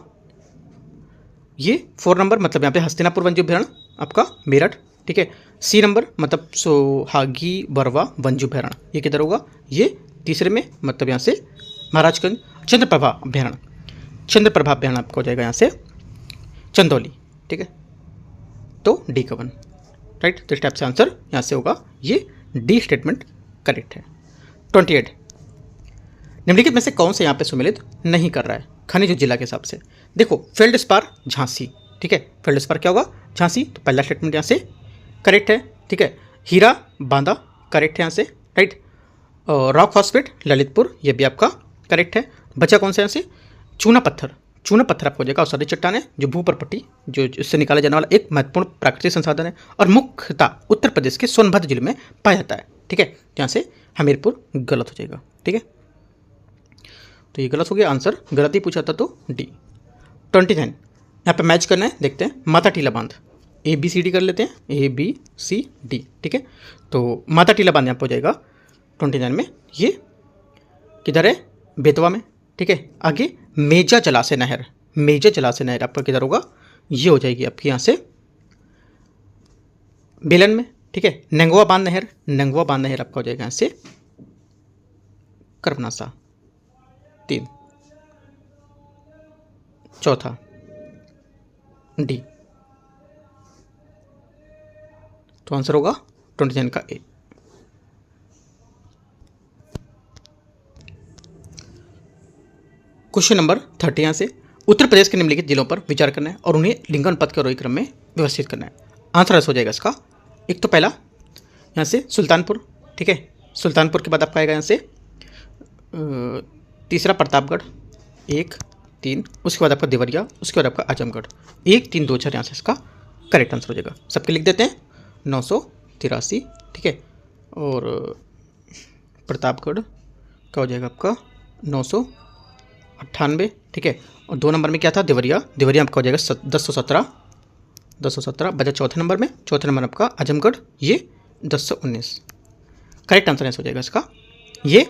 [SPEAKER 1] ये 4 नंबर, मतलब यहाँ पे हस्तिनापुर वन्यजीव अभयारण्य आपका मेरठ, ठीक है। सी नंबर मतलब सोहागी बरवा वन्यजीव अभयारण्य, ये किधर होगा? ये तीसरे में, मतलब यहाँ से महाराजगंज। चंद्रप्रभा अभयारण्य, चंद्रप्रभा अभयारण्य आपको हो जाएगा यहाँ से चंदौली, ठीक है, तो डी का 1 राइट। तो इस टाइप से आंसर यहाँ से होगा ये डी स्टेटमेंट करेक्ट है। 28 निम्नलिखित में से कौन से यहाँ पे सुमेलित नहीं कर रहा है खनिज जिला के हिसाब से? देखो, फेल्डस्पार झांसी, ठीक है, फेल्डस्पार क्या होगा? झांसी, तो पहला स्टेटमेंट यहाँ से करेक्ट है, ठीक है। हीरा बांदा करेक्ट है यहाँ से राइट। रॉक फॉस्फेट ललितपुर, ये भी आपका करेक्ट है। बचा कौन सा यहाँ से? चूना पत्थर, चूना पत्थर आपको हो जाएगा। और सारी चट्टान है जो भू परपट्टी, जो इससे निकाला जाने वाला एक महत्वपूर्ण प्राकृतिक संसाधन है और मुख्यतः उत्तर प्रदेश के सोनभद्र जिले में पाया जाता है, ठीक है। यहाँ से हमीरपुर गलत हो जाएगा, ठीक है, तो ये गलत हो गया। आंसर गलत ही पूछा था, तो डी। 29 यहाँ पे मैच करना है, देखते हैं। माता टीला बांध, ए बी सी डी कर लेते हैं, ए बी सी डी, ठीक है। तो माता टीला बांध यहाँ पे हो जाएगा 29 में, ये किधर है? बेतवा में, ठीक है। आगे मेजा जलाशय नहर, मेजा जलाशय नहर आपका किधर होगा? ये हो जाएगी आपकी यहाँ से बेलन में, ठीक है। नंगवा बांध नहर, नंगवा बांध नहर आपका हो जाएगा यहाँ से कर्मनासा 3। चौथा डी, तो आंसर होगा 29 का ए। क्वेश्चन नंबर 30 यहाँ से उत्तर प्रदेश के निम्नलिखित जिलों पर विचार करना है और उन्हें लिंगानुपात के आरोही क्रम में व्यवस्थित करना है। आंसर ऐसा हो जाएगा इसका। एक तो पहला यहाँ से सुल्तानपुर, ठीक है, सुल्तानपुर के बाद आपका आएगा यहाँ से तीसरा प्रतापगढ़ 1 3, उसके बाद आपका देवरिया, उसके बाद आपका आजमगढ़ 1 3 2 4, यहाँ से इसका करेक्ट आंसर हो जाएगा। सबके लिख देते हैं 983, ठीक है, और प्रतापगढ़ का हो जाएगा आपका 998, ठीक है। और 2 नंबर में क्या था? देवरिया, देवरिया आपका हो जाएगा 1017 बचा चौथे नंबर में, चौथे नंबर आपका आजमगढ़, ये 1019 करेक्ट आंसर ऐसा हो जाएगा इसका। ये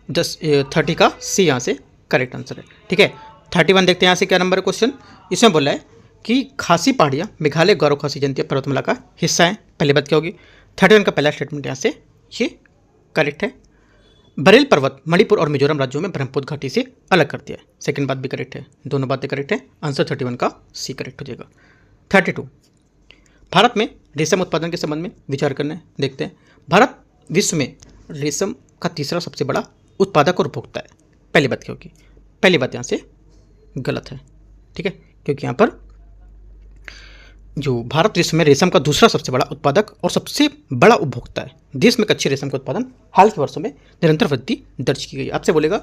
[SPEAKER 1] 30 का सी यहाँ से करेक्ट आंसर है, ठीक है। 31 देखते हैं यहाँ से क्या नंबर है क्वेश्चन। इसमें बोला है कि खासी पहाड़ियाँ मेघालय गौरव खासी जयंती पर्वतमाला का हिस्सा है। पहली बात क्या होगी? 31 का पहला स्टेटमेंट यहाँ से ये करेक्ट है। बरेल पर्वत मणिपुर और मिजोरम राज्यों में ब्रह्मपुत्र घाटी से अलग करती है। सेकंड बात भी करेक्ट है, दोनों बातें करेक्ट है। आंसर 31 का सी करेक्ट हो जाएगा। 32 भारत में रेशम उत्पादन के संबंध में विचार करना है। देखते हैं, भारत विश्व में रेशम का तीसरा सबसे बड़ा उत्पादक और उपभोक्ता है। पहली बात क्या होगी? पहली बात यहाँ से गलत है, ठीक है, क्योंकि यहाँ पर जो भारत विश्व में रेशम का दूसरा सबसे बड़ा उत्पादक और सबसे बड़ा उपभोक्ता है। देश में कच्चे रेशम का उत्पादन हाल के वर्षों में निरंतर वृद्धि दर्ज की गई। आपसे बोलेगा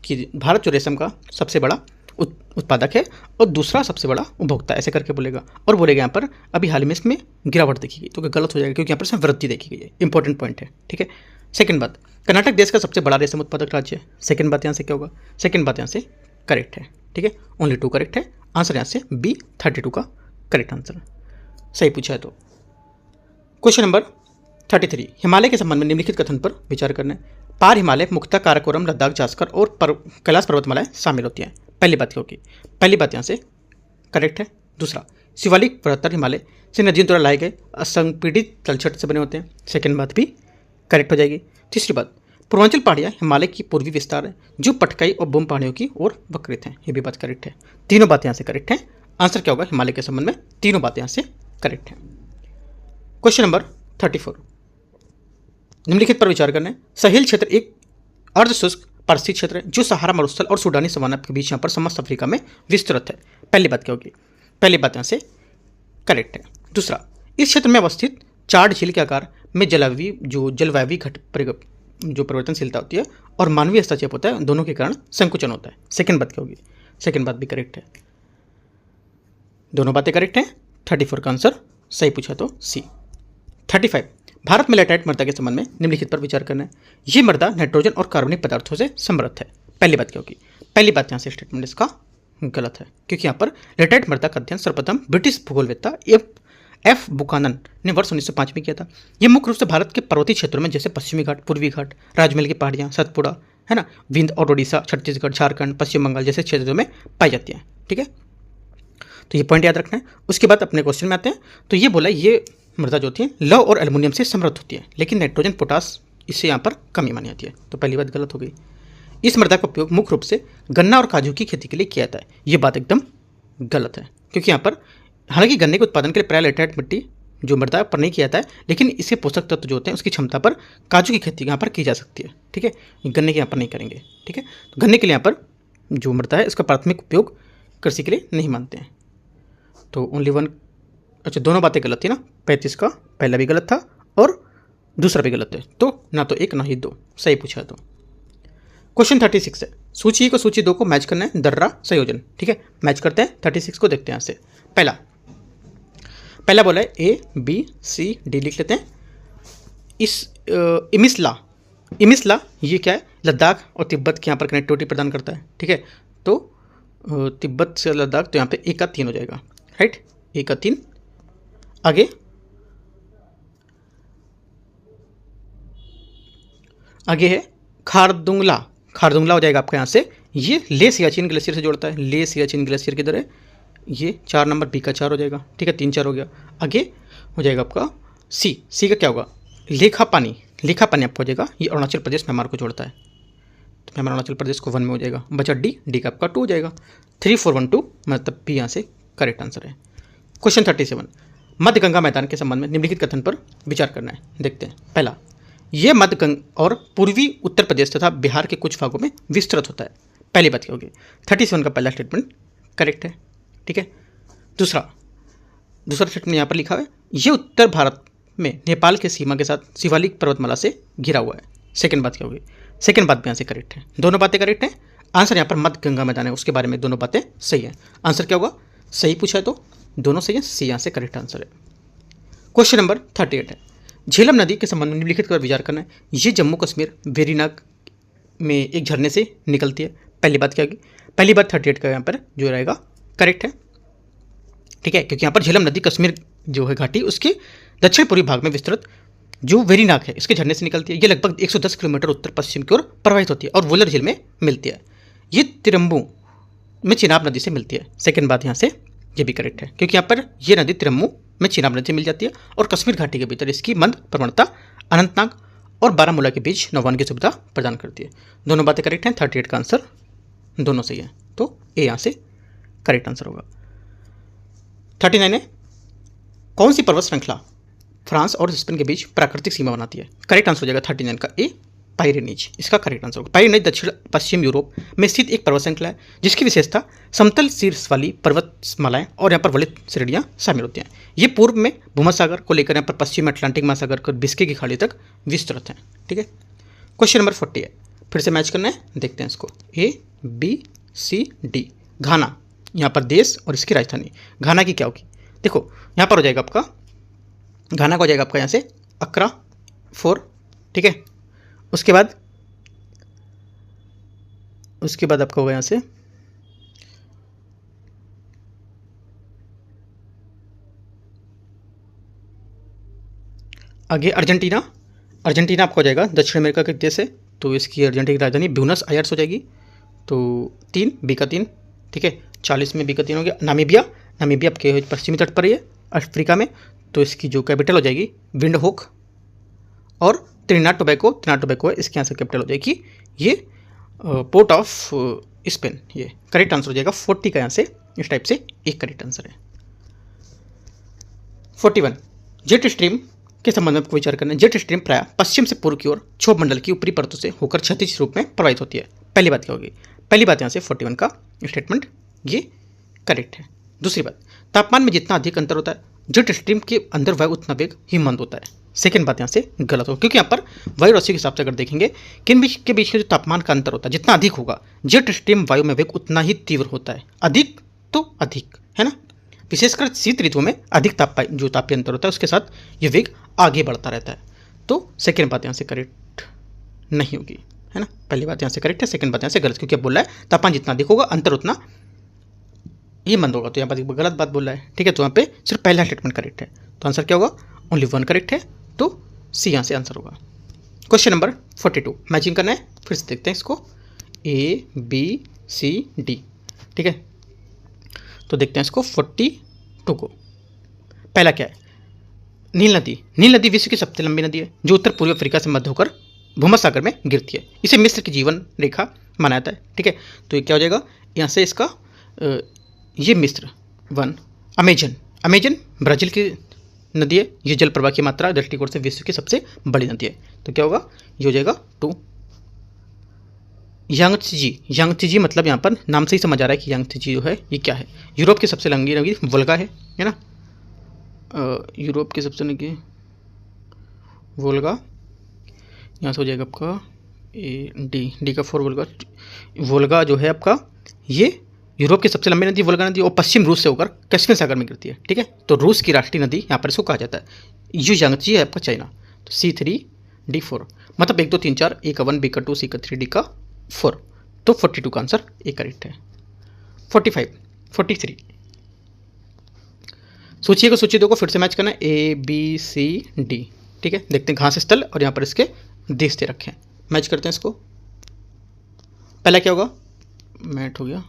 [SPEAKER 1] कि भारत जो रेशम का सबसे बड़ा उत्पादक है और दूसरा सबसे बड़ा उपभोक्ता, ऐसे करके बोलेगा, और बोलेगा यहाँ पर अभी हाल में इसमें गिरावट देखी गई, तो गलत हो जाएगा क्योंकि यहाँ पर इसमें वृद्धि देखी गई है। इंपॉर्टेंट पॉइंट है, ठीक है। सेकंड बात, कर्नाटक देश का सबसे बड़ा रेशम उत्पादक राज्य है। सेकंड बात यहाँ से क्या होगा? सेकंड बात यहाँ से करेक्ट है, ठीक है, ओनली 2 करेक्ट है। आंसर यहाँ से बी 32 का करेक्ट आंसर सही पूछा है। तो क्वेश्चन नंबर 33, हिमालय के संबंध में निम्नलिखित कथन पर विचार करना है। पार हिमालय मुख्यतः काराकोरम, लद्दाख, जास्कर और कैलाश पर्वतमालाएं शामिल होती हैं। पहली बात क्या होगी? पहली बात यहाँ से करेक्ट है। दूसरा, शिवालिक पर्वत हिमालय से नदियों द्वारा लाए गए असंपीड़ित तलछट से बने होते हैं। सेकंड बात भी करेक्ट हो जाएगी। तीसरी बात, पूर्वांचल पहाड़ियाँ हिमालय की पूर्वी विस्तार है जो पटकाई और बोम पहाड़ियों की ओर वक्रित हैं। ये भी बात करेक्ट है। तीनों बातें यहाँ से करेक्ट हैं। आंसर क्या होगा हिमालय के संबंध में? तीनों बातें यहाँ से करेक्ट है। क्वेश्चन नंबर 34, निम्नलिखित पर विचार करना है। सहेल क्षेत्र एक अर्धशुष्क पारिस्थितिक क्षेत्र है जो सहारा मरुस्थल और सूडानी सवाना के बीच यहाँ पर समस्त अफ्रीका में विस्तृत है। पहली बात क्या होगी? पहली बात यहाँ से करेक्ट है। दूसरा, इस क्षेत्र में अवस्थित चार्ड झील के आकार में जलवायवी जो परिवर्तनशीलता होती है और मानवीय हस्तक्षेप होता है, दोनों के कारण संकुचन होता है। सेकंड बात क्या होगी? सेकंड बात भी करेक्ट है। दोनों बातें करेक्ट हैं। 34 का आंसर सही पूछा तो सी। 35, भारत में लैटेराइट मृदा के संबंध में निम्नलिखित पर विचार करना है। ये मृदा नाइट्रोजन और कार्बनिक पदार्थों से समृद्ध है। पहली बात क्या होगी? पहली बात यहाँ से स्टेटमेंट इसका गलत है क्योंकि यहाँ पर लैटेराइट मृदा का अध्ययन सर्वप्रथम ब्रिटिश भूगोलवेत्ता एफ बुकानन ने वर्ष 1905 में किया था। ये मुख्य रूप से भारत के पर्वतीय क्षेत्रों में जैसे पश्चिमी घाट, पूर्वी घाट, राजमहल की पहाड़ियाँ, सतपुड़ा, है ना, विंध्य और ओडिशा, छत्तीसगढ़, झारखंड, पश्चिम बंगाल जैसे क्षेत्रों में पाई जाती हैं, ठीक है। तो ये पॉइंट याद रखना है। उसके बाद अपने क्वेश्चन में आते हैं। तो ये बोला ये मृदा जो होती है लौह और एल्युमिनियम से समृद्ध होती है, लेकिन नाइट्रोजन, पोटास इससे यहाँ पर कमी मानी जाती है। तो पहली बात गलत हो गई। इस मृदा का उपयोग मुख्य रूप से गन्ना और काजू की खेती के लिए किया जाता है। ये बात एकदम गलत है क्योंकि यहाँ पर हालांकि गन्ने के उत्पादन के लिए प्रायः लैटेराइट मिट्टी जो मृदा पर नहीं किया जाता है, लेकिन इसके पोषक तत्व जो होते हैं उसकी क्षमता पर काजू की खेती यहाँ पर की जा सकती है, ठीक है। गन्ने के यहाँ पर नहीं करेंगे, ठीक है। तो गन्ने के लिए यहाँ पर जो मृदा है इसका प्राथमिक उपयोग कृषि के लिए नहीं मानते हैं। तो ओनली 1, अच्छा दोनों बातें गलत थी ना। 35 का पहला भी गलत था और दूसरा भी गलत है, तो ना तो 1 ना ही 2 सही पूछा है। तो क्वेश्चन 36 है, सूची 1 और सूची 2 को मैच करना है, दर्रा संयोजन, ठीक है। मैच करते हैं। 36 को देखते हैं यहाँ से। पहला बोला है A B C D लिख लेते हैं। इमिसला ये क्या है? लद्दाख और तिब्बत के यहाँ पर कनेक्टिविटी प्रदान करता है, ठीक है। तो तिब्बत से लद्दाख, तो यहाँ पे 1 का 3 हो जाएगा, राइट, 1 का 3। आगे है खारदुंगला हो जाएगा आपका यहाँ से। ये ले सियाचिन ग्लेशियर से जोड़ता है। ले सियाचिन ग्लेशियर किधर है? ये 4 नंबर, बी का 4 हो जाएगा, ठीक है। 3 4 हो गया। आगे हो जाएगा आपका सी का क्या होगा? लेखा पानी आपको हो जाएगा। ये अरुणाचल प्रदेश म्यांमार को जोड़ता है, तो म्यांमार अरुणाचल प्रदेश को 1 में हो जाएगा। बचा डी का आपका 2 हो जाएगा। 3 4 1 2 मतलब बी यहाँ से करेक्ट आंसर है। क्वेश्चन 37, मध्य गंगा मैदान के संबंध में निम्नलिखित कथन पर विचार करना है। देखते हैं। पहला, यह मध्य गंगा और पूर्वी उत्तर प्रदेश तथा बिहार के कुछ भागों में विस्तृत होता है। पहली बात क्या होगी? 37 का पहला स्टेटमेंट करेक्ट है, ठीक है। दूसरा स्टेटमेंट यहाँ पर लिखा है, ये उत्तर भारत में नेपाल के सीमा के साथ शिवालिक पर्वतमाला से घिरा हुआ है। सेकंड बात क्या होगी? सेकंड बात भी यहाँ से करेक्ट है। दोनों बातें करेक्ट हैं। आंसर यहाँ पर मध्य गंगा मैदान है, उसके बारे में दोनों बातें सही है। आंसर क्या होगा? सही पूछा है तो दोनों सही है। सी यहाँ से करेक्ट आंसर है। क्वेश्चन नंबर 38 है, झेलम नदी के संबंध में निम्नलिखित कर विचार करना है। ये जम्मू कश्मीर वेरीनाग में एक झरने से निकलती है। पहली बात क्या होगी? पहली बात 38 का यहाँ पर जो रहेगा करेक्ट है, ठीक है, क्योंकि यहाँ पर झेलम नदी कश्मीर जो है घाटी उसके दक्षिण पूर्वी भाग में विस्तृत जो वेरीनाग है इसके झरने से निकलती है। ये लगभग 110 किलोमीटर उत्तर पश्चिम की ओर प्रवाहित होती है और वुलर झील में मिलती है। ये तिरम्बू में चिनाब नदी से मिलती है। सेकंड बात यहाँ से ये भी करेक्ट है क्योंकि यहाँ पर ये नदी तिरम्बू में चिनाब नदी से मिल जाती है और कश्मीर घाटी के भीतर इसकी मंद प्रवणता अनंतनाग और बारामूला के बीच नौवहन की सुविधा प्रदान करती है। दोनों बातें करेक्ट हैं। 38 का आंसर दोनों सही है, तो ए यहाँ से करेक्ट आंसर होगा। 39 है, कौन सी पर्वत श्रृंखला फ्रांस और स्पेन के बीच प्राकृतिक सीमा बनाती है। करेक्ट आंसर हो जाएगा 39 का ए, पाइरेनीज इसका करेक्ट आंसर होगा। पाइरेनीज दक्षिण पश्चिम यूरोप में स्थित एक पर्वत श्रृंखला है जिसकी विशेषता समतल शीर्ष वाली पर्वतमालाएं और यहाँ पर वलित श्रेणियां शामिल होती हैं। ये पूर्व में भूमध्यसागर को लेकर यहाँ पर पश्चिम अटलांटिक महासागर को बिस्के की खाड़ी तक विस्तृत है। ठीक है, क्वेश्चन नंबर 40 है, फिर से मैच करना है, देखते हैं इसको। ए बी सी डी, घाना यहाँ पर देश और इसकी राजधानी। घाना की क्या होगी, देखो यहाँ पर हो जाएगा आपका, घाना का हो जाएगा आपका यहाँ से अक्रा 4। ठीक है, उसके बाद आपका होगा यहाँ से आगे अर्जेंटीना। अर्जेंटीना आपका हो जाएगा दक्षिण अमेरिका के देश है, तो इसकी अर्जेंटीना की राजधानी ब्यूनस आयर्स हो जाएगी। तो 3 बी का 3। ठीक है, 40 में बी का 3 हो गया। नामीबिया, नामीबिया आपके पश्चिमी तट पर ही है अफ्रीका में, तो इसकी जो कैपिटल हो जाएगी विंडहोक। और त्रिनिदाद टोबैगो, त्रिनिदाद टोबैगो है, इसके यहाँ से कैपिटल हो जाएगी ये पोर्ट ऑफ स्पेन। ये करेक्ट आंसर हो जाएगा 40 का यहाँ से, इस टाइप से एक करेक्ट आंसर है। 41 जेट स्ट्रीम के संबंध में आपको विचार करना है। जेट स्ट्रीम प्रायः पश्चिम से पूर्व की ओर क्षोभ मंडल की ऊपरी परतों से होकर क्षैतिज रूप में प्रवाहित होती है। पहली बात क्या होगी, पहली बात यहाँ से 41 का स्टेटमेंट ये करेक्ट है। दूसरी बात, तापमान में जितना अधिक अंतर होता है जेट स्ट्रीम के अंदर वायु उतना वेग ही मंद होता है। सेकेंड बात यहाँ से गलत होगा, क्योंकि यहाँ पर वायु राशि के हिसाब से अगर देखेंगे कि के बीच का जो तापमान का अंतर होता है जितना अधिक होगा जेट स्ट्रीम वायु में वेग उतना ही तीव्र होता है। अधिक तो अधिक है ना, विशेषकर शीत ऋतु में अधिक जो तापीय अंतर होता है उसके साथ ये वेग आगे बढ़ता रहता है। तो सेकेंड बात यहाँ से करेक्ट नहीं होगी, है ना। पहली बात यहाँ से करेक्ट है, सेकेंड बात यहाँ से गलत, क्योंकि अब बोल रहा है तापमान जितना अधिक होगा अंतर उतना ये मंद होगा, तो यहाँ पर गलत बात बोल रहा है। ठीक है, तो यहाँ पे सिर्फ पहला स्टेटमेंट करेक्ट है, तो आंसर क्या होगा, ओनली 1 करेक्ट है, तो सी यहाँ से आंसर होगा। क्वेश्चन नंबर 42 मैचिंग करना है, फिर से देखते हैं इसको। ए बी सी डी, ठीक है, तो देखते हैं इसको 42 को। पहला क्या है, नील नदी। नील नदी विश्व की सबसे लंबी नदी है जो उत्तर पूर्वी अफ्रीका से मध्य होकर भूमध्यसागर में गिरती है। इसे मिस्र की जीवन रेखा माना जाता है। ठीक है, तो ये क्या हो जाएगा यहाँ से इसका ये मिस्र 1। अमेजन, अमेजन ब्राज़ील की नदी है, ये जल प्रवाह की मात्रा दृष्टिकोण से विश्व की सबसे बड़ी नदी है, तो क्या होगा ये हो जाएगा 2। यांगत्जे, यांगत्जे मतलब यहाँ पर नाम से ही समझ आ रहा है कि यांगत्जे जो है ये क्या है, यूरोप की सबसे लंबी नदी वोल्गा है ना। यूरोप की सबसे लंबी वोल्गा, यहाँ से हो जाएगा आपका ए डी का 4 वोल्गा। वोल्गा जो है आपका ये यूरोप की सबसे लंबी नदी वोल्गा नदी, और पश्चिम रूस से होकर कैस्पियन सागर में गिरती है। ठीक है, तो रूस की राष्ट्रीय नदी यहाँ पर इसको कहा जाता है। ये यांगत्जे है आपका चाइना, तो C3D4 मतलब 1 2 3 4, ए का 1 बी का 2 सी का 3 डी का 4, तो 42 का आंसर ए करेक्ट है। 45 43 सूची को सूची 2 को फिर से मैच करना है, ए बी सी डी। ठीक है, देखते हैं घास स्थल और यहाँ पर इसके देश दे रखे हैं, मैच करते हैं इसको। पहला क्या होगा, मैट हो गया,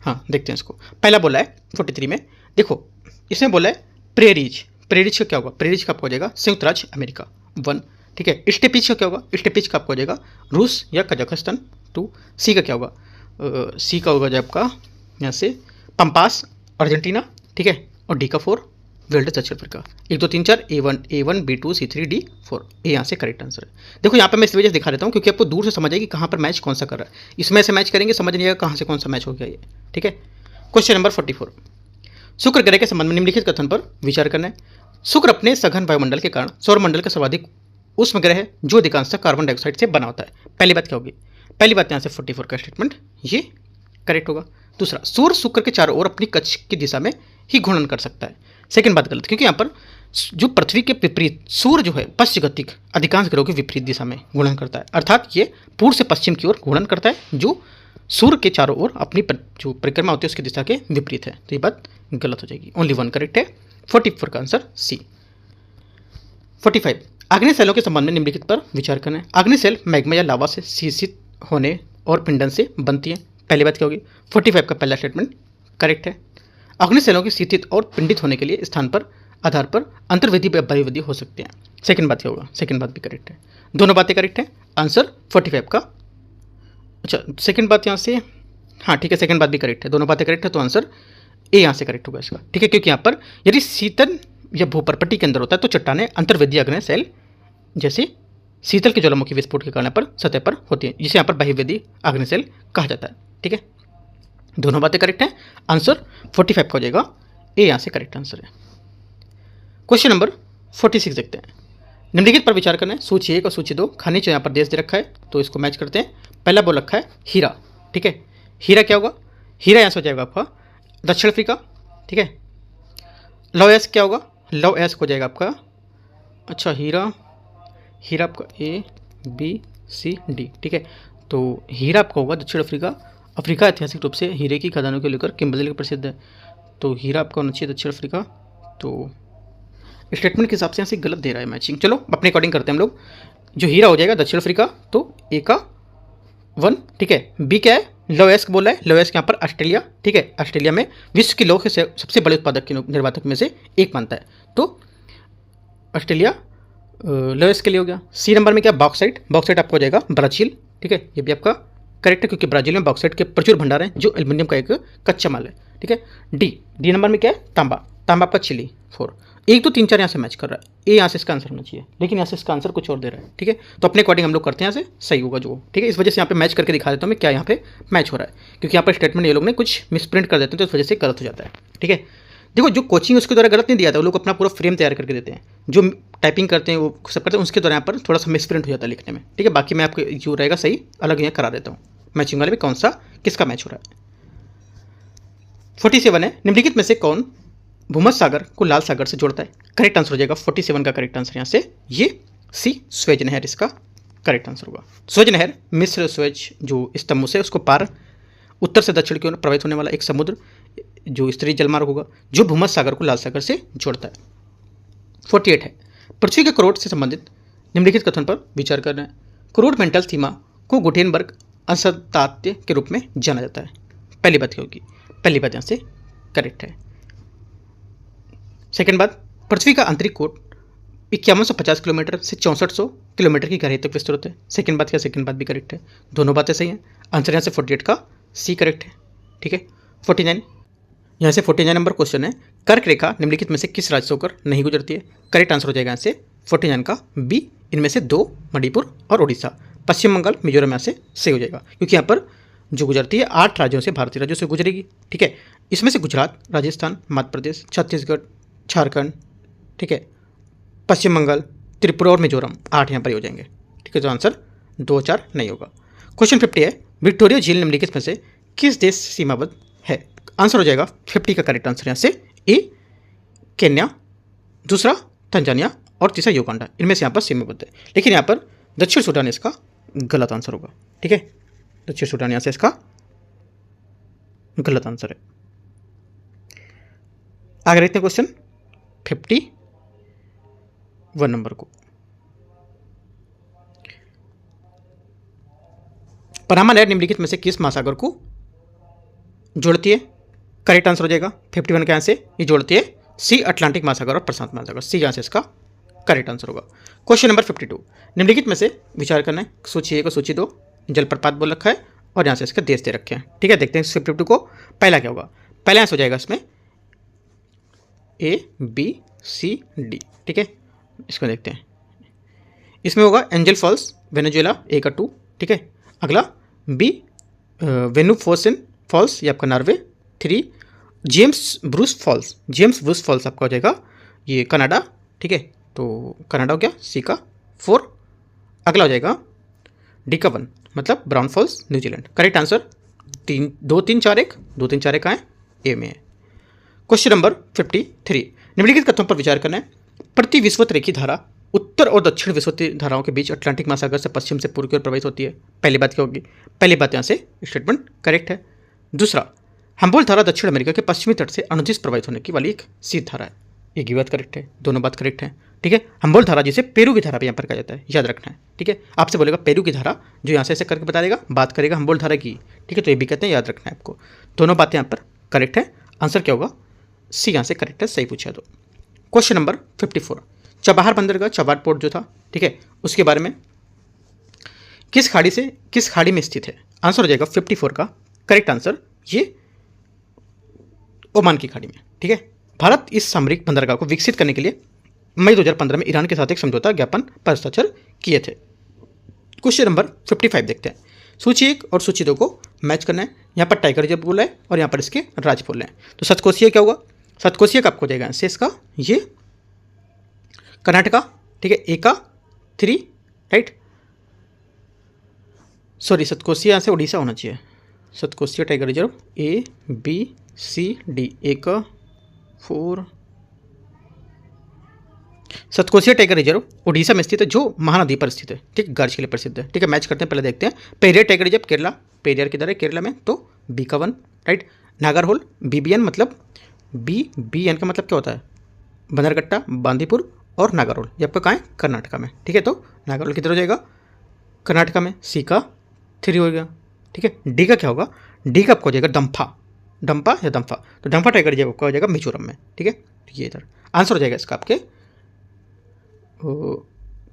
[SPEAKER 1] हाँ देखते हैं इसको। पहला बोला है 43 में, देखो इसमें बोला है प्रेरीज। प्रेरीज का क्या होगा, प्रेरीज का आपको हो जाएगा संयुक्त राज्य अमेरिका 1। ठीक है, स्टेपीज का क्या होगा, स्टेपीज का आपको हो जाएगा रूस या कजाकिस्तान 2। सी का क्या होगा, सी का होगा जो आपका यहाँ से पंपास अर्जेंटीना। ठीक है, और डी का 4 वेल्ड दक्षिण Africa. 1 2 3 4 A1 B2 C3 D4, ये यहाँ से करेक्ट आंसर है। देखो यहाँ पे मैं इस वजह से दिखा देता हूँ क्योंकि आपको दूर से समझ आएगी कहाँ पर मैच कौन सा कर रहा है, इसमें से मैच करेंगे समझ नहीं आएगा कहाँ से कौन सा मैच हो गया ये। ठीक है, क्वेश्चन नंबर 44 शुक्र ग्रह के संबंध में निम्नलिखित कथन पर विचार करना है। शुक्र अपने सघन वायुमंडल के कारण सौरमंडल का सर्वाधिक उष्म ग्रह है जो अधिकांशतः कार्बन डाइऑक्साइड से बना होता है। पहली बात क्या होगी, पहली बात यहाँ से 44 का स्टेटमेंट ये करेक्ट होगा। दूसरा, सूर्य शुक्र के चारों ओर अपनी कक्ष की दिशा में ही घूर्णन कर सकता है। सेकंड बात गलत, क्योंकि यहाँ पर जो पृथ्वी के विपरीत सूर्य जो है पश्चिमगतिक अधिकांश ग्रहों के विपरीत दिशा में घूर्णन करता है, अर्थात ये पूर्व से पश्चिम की ओर घूर्णन करता है जो सूर्य के चारों ओर अपनी जो परिक्रमा होती है उसकी दिशा के विपरीत है, तो ये बात गलत हो जाएगी। ओनली 1 करेक्ट है, 44 का आंसर सी। 45 आग्नेय सेलों के संबंध में निम्नलिखित पर विचार करना है। आग्नेय सेल मैग्मा या लावा से शीर्षित होने और पिंडन से बनती है। पहली बात क्या होगी, 45 का पहला स्टेटमेंट करेक्ट है। अग्नि सेलों के शीतित और पिंडित होने के लिए स्थान पर आधार पर अंतर्वेदी व बाह्यवेदी हो सकते हैं। सेकंड बात क्या होगा, सेकंड बात भी करेक्ट है, दोनों बातें करेक्ट है। आंसर 45 का, अच्छा सेकंड बात यहाँ से, हाँ ठीक है सेकंड बात भी करेक्ट है, दोनों बातें करेक्ट है, तो आंसर ए यहाँ से करेक्ट होगा इसका। ठीक है, क्योंकि यहाँ पर यदि शीतन या भूपर्पट्टी के अंदर होता है तो चट्टानें अंतर्वेदीय अग्नि शैल जैसे शीतल के ज्वालामुखी विस्फोट के कारण पर सतह पर होती है, जिसे यहाँ पर बहिर्वेदीय अग्निशैल कहा जाता है। ठीक है, दोनों बातें करेक्ट हैं। आंसर 45 का हो जाएगा, ए यहाँ से करेक्ट आंसर है। क्वेश्चन नंबर 46 देखते हैं। निम्नलिखित पर विचार करना है। सूची 1 और सूची 2 खनिज यहाँ पर देश दे रखा है तो इसको मैच करते हैं। पहला बोल रखा है हीरा। ठीक है, हीरा क्या होगा? हीरा यहाँ से हो जाएगा आपका दक्षिण अफ्रीका। ठीक है, लव एस क्या होगा? लव एस हो जाएगा आपका, अच्छा हीरा आपका ए बी सी डी। ठीक है, तो हीरा आपका होगा दक्षिण अफ्रीका। अफ्रीका ऐतिहासिक रूप से हीरे की खदानों को लेकर किंबर्ली के प्रसिद्ध है, तो हीरा आपका होना चाहिए दक्षिण अफ्रीका। तो स्टेटमेंट के हिसाब से यहाँ से गलत दे रहा है मैचिंग। चलो अपने अकॉर्डिंग करते हैं हम लोग। जो हीरा हो जाएगा दक्षिण अफ्रीका, तो ए का 1। ठीक है, बी क्या है? लोएस्क बोला है, लोएस्क यहाँ पर ऑस्ट्रेलिया। ठीक है, ऑस्ट्रेलिया में विश्व के लौह के सबसे बड़े उत्पादक के निर्वातक में से एक मानता है, तो ऑस्ट्रेलिया लोएस्क के लिए हो गया। सी नंबर में क्या? बॉक्साइट। बॉक्साइट आपको हो जाएगा ब्राज़ील। ठीक है, ये भी आपका करेक्ट है क्योंकि ब्राज़ील में बॉक्साइट के प्रचुर भंडार हैं जो एल्युमिनियम का एक कच्चा माल है। ठीक है, डी नंबर में क्या है? तांबा। तांबा आपका चिली 4। 1 2 3 4 यहाँ से मैच कर रहा है, ए यहाँ से इसका आंसर होना चाहिए, लेकिन यहाँ से इसका आंसर कुछ और दे रहा है। ठीक है, तो अपने अकॉर्डिंग हम लोग करते हैं, यहाँ से सही होगा जो। ठीक है, इस वजह से यहाँ पे मैच करके दिखा देता हूँ मैं क्या यहाँ पे मैच हो रहा है, क्योंकि यहाँ पर स्टेटमेंट ये लोग ने कुछ मिसप्रिंट कर देते हैं तो इस वजह से गलत हो जाता है। ठीक है, देखो जो कोचिंग उसके द्वारा गलत नहीं दिया था, वो लोग अपना पूरा फ्रेम तैयार करके देते हैं, जो टाइपिंग करते हैं वो सब करते हैं, उसके द्वारा यहाँ पर थोड़ा सा मिसप्रिंट हो जाता है लिखने में। ठीक है, बाकी मैं आपको जो रहेगा सही अलग यहाँ करा देता हूँ मैचिंग वाले में कौन सा किसका मैच हो रहा है। 47 है, निम्नलिखित में से कौन भूमध्य सागर को लाल सागर से जोड़ता है? करेक्ट आंसर हो जाएगा 47 का करेक्ट आंसर यहाँ से ये सी स्वेज नहर इसका करेक्ट आंसर होगा। स्वेज नहर मिस्र स्वेज जो स्तंभ से उसको पार उत्तर से दक्षिण की ओर प्रवाहित होने वाला एक समुद्र जो स्तरीय जलमार्ग होगा जो भूमध्य सागर को लाल सागर से जोड़ता है। 48 है, पृथ्वी के क्रोड से संबंधित निम्नलिखित कथन पर विचार करना है। क्रोड मेंटल सीमा को गुटेनबर्ग अंशतात्य के रूप में जाना जाता है। पहली बात क्या होगी? पहली बात यहाँ से करेक्ट है। सेकंड बात, पृथ्वी का आंतरिक कोट 5150 किलोमीटर से 6400 किलोमीटर की गहराई तक विस्तृत है। सेकंड बात क्या? सेकंड बात भी करेक्ट है, दोनों बातें सही हैं। आंसर यहाँ से 48 का सी करेक्ट है। ठीक है, 49 यहाँ से 49 नंबर क्वेश्चन है, कर्क रेखा निम्नलिखित में से किस राज्य से होकर नहीं गुजरती है? करेक्ट आंसर हो जाएगा यहाँ से 49 का बी, इनमें से 2 मणिपुर और उड़ीसा। पश्चिम बंगाल मिजोरम यहाँ से सही हो जाएगा क्योंकि यहाँ पर जो गुजरती है 8 राज्यों से, भारतीय राज्यों से गुजरेगी। ठीक है, इसमें से गुजरात, राजस्थान, मध्य प्रदेश, छत्तीसगढ़, झारखंड, ठीक है, पश्चिम बंगाल, त्रिपुरा और मिजोरम 8 यहाँ पर हो जाएंगे। ठीक है, तो आंसर 2 4 नहीं होगा। क्वेश्चन 50 है, विक्टोरिया झील निम्नलिखित में से किस देश से सीमाबद्ध है? आंसर हो जाएगा 50 का करेक्ट आंसर यहाँ से ए केन्या, दूसरा तंजानिया और तीसरा युगांडा, इनमें से यहाँ पर सीमाबद्ध है। लेकिन यहाँ पर दक्षिण सूडान इसका गलत आंसर होगा। ठीक है, दक्षिण सूडान यहाँ से इसका गलत आंसर है। आगे देखते हैं क्वेश्चन 51 नंबर को। पनामा नहर निम्नलिखित में से किस महासागर को जोड़ती है? करेक्ट आंसर हो जाएगा 51 के यहाँ से ये जोड़ती है सी अटलांटिक महासागर और प्रशांत महासागर, सी यहाँ से इसका करेक्ट आंसर होगा। क्वेश्चन नंबर 52, निम्नलिखित में से विचार करना है। सूची 1 और सूची 2 जलप्रपात बोल रखा है और यहाँ से इसके देश दे रखे हैं। ठीक है, देखते हैं 52 को पहला क्या होगा। पहला आंसर हो जाएगा इसमें ए बी सी डी। ठीक है, इसको देखते हैं। इसमें होगा एंजल फॉल्स वेनेजुएला ए का 2। ठीक है, अगला बी वेनुफोसिन फॉल्स ये आपका Norway 3, James Bruce falls, James Bruce falls आपका हो जाएगा ये कनाडा। ठीक है, तो कनाडा हो गया सी का 4। अगला हो जाएगा डी का 1 मतलब Browne falls New Zealand. Correct answer 2 3 4 1 2 3 4 1 कहाँ है? ए में है। क्वेश्चन नंबर 53, निम्नलिखित कथनों पर विचार करना है। प्रति विषुवत रेखी धारा उत्तर और दक्षिण विषुवत धाराओं के बीच अटलांटिक महासागर से पश्चिम से पूर्व की ओर प्रवाहित होती है। पहली बात क्या होगी? पहली बात यहाँ से स्टेटमेंट करेक्ट है। दूसरा, हम्बोल्ट धारा दक्षिण अमेरिका के पश्चिमी तट से अनुदिश प्रवाहित होने की वाली एक सीधी धारा है। ये की बात करेक्ट है, दोनों बात करेक्ट है। ठीक है, हम्बोल्ट धारा जिसे पेरू की धारा भी यहाँ पर कहा जाता है, याद रखना है। ठीक है, आपसे बोलेगा पेरू की धारा, जो यहाँ से ऐसे करके बता देगा, बात करेगा हम्बोल्ट धारा की। ठीक है, तो ये भी कहते हैं, याद रखना है आपको। दोनों बातें यहाँ पर करेक्ट है। आंसर क्या होगा? सी यहाँ से करेक्ट है, सही पूछा तो। क्वेश्चन नंबर 54, चबाहार बंदरगाह चबाहार पोर्ट जो था, ठीक है, उसके बारे में किस खाड़ी में स्थित है? आंसर हो जाएगा 54 का करेक्ट आंसर ये ओमान की खाड़ी में। ठीक है, भारत इस सामरिक बंदरगाह को विकसित करने के लिए मई 2015 में ईरान के साथ एक समझौता ज्ञापन पर हस्ताक्षर किए थे। क्वेश्चन नंबर 55 देखते हैं। सूची 1 और सूची 2 को मैच करना है। यहाँ पर टाइगर रिजर्व बोला है और यहाँ पर इसके राज बोल रहे हैं। तो सतकोशिया क्या होगा? सतकोशिया का आपको जाएगा आंसर इसका ये कर्नाटका, ठीक है, ए का 3, राइट, सॉरी सतकोशिया से उड़ीसा होना चाहिए। Satkosia tiger reserve A B C D, ए का 4। सतकोशिया टाइगर रिजर्व उड़ीसा में स्थित है, जो महानदी पर स्थित है, ठीक, गार्ज के लिए प्रसिद्ध है। ठीक है, मैच करते हैं, पहले देखते हैं। पेरियार टाइगर रिजर्व केरला, पेरियार किधर है? केरला में, तो बी का 1, राइट। नागरहोल BBN मतलब BN का मतलब क्या होता है? बंदरकट्टा, बांदीपुर और नागरहोल, ये आपका कहाँ है? कर्नाटका में, ठीक है। तो नागरहोल किधर हो जाएगा? कर्नाटका में। सी का 3 हो गया, ठीक है। डी का क्या होगा? डी का आपको हो जाएगा डंपा या दम्फा, तो डंफा टाइगर रिजर्व आपका हो जाएगा मिजोरम में, ठीक है। ये इधर आंसर हो जाएगा इसका आपके,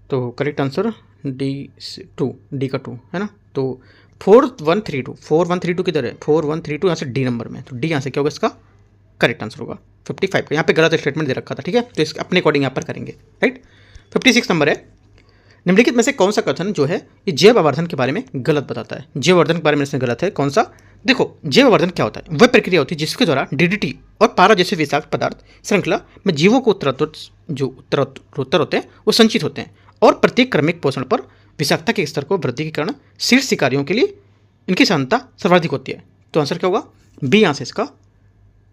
[SPEAKER 1] तो करेक्ट आंसर डी का 2 है ना। तो 4132 किधर है? 4132 यहाँ से डी नंबर में, तो डी यहाँ से क्या होगा? इसका करेक्ट आंसर होगा 55 का। यहाँ पे गलत स्टेटमेंट दे रखा था, ठीक है, तो इस अपने अकॉर्डिंग यहाँ पर करेंगे, राइट। 56 नंबर है, निम्नलिखित में से कौन सा कथन जो है ये जैव आवर्धन के बारे में गलत बताता है? जैव आवर्धन के बारे में इसमें गलत है, कौन सा? देखो, जैव आवर्धन क्या होता है? वह प्रक्रिया होती है जिसके द्वारा DDT और पारा जैसे विषाक्त पदार्थ श्रृंखला में जीवों को उत्तरोत्तर होते हैं वो संचित होते हैं, और प्रत्येक क्रमिक पोषण पर विषाक्तता के स्तर को वृद्धि के कारण शीर्ष शिकारियों के लिए इनकी सांद्रता सर्वाधिक होती है। तो आंसर क्या होगा? बी यहाँ से इसका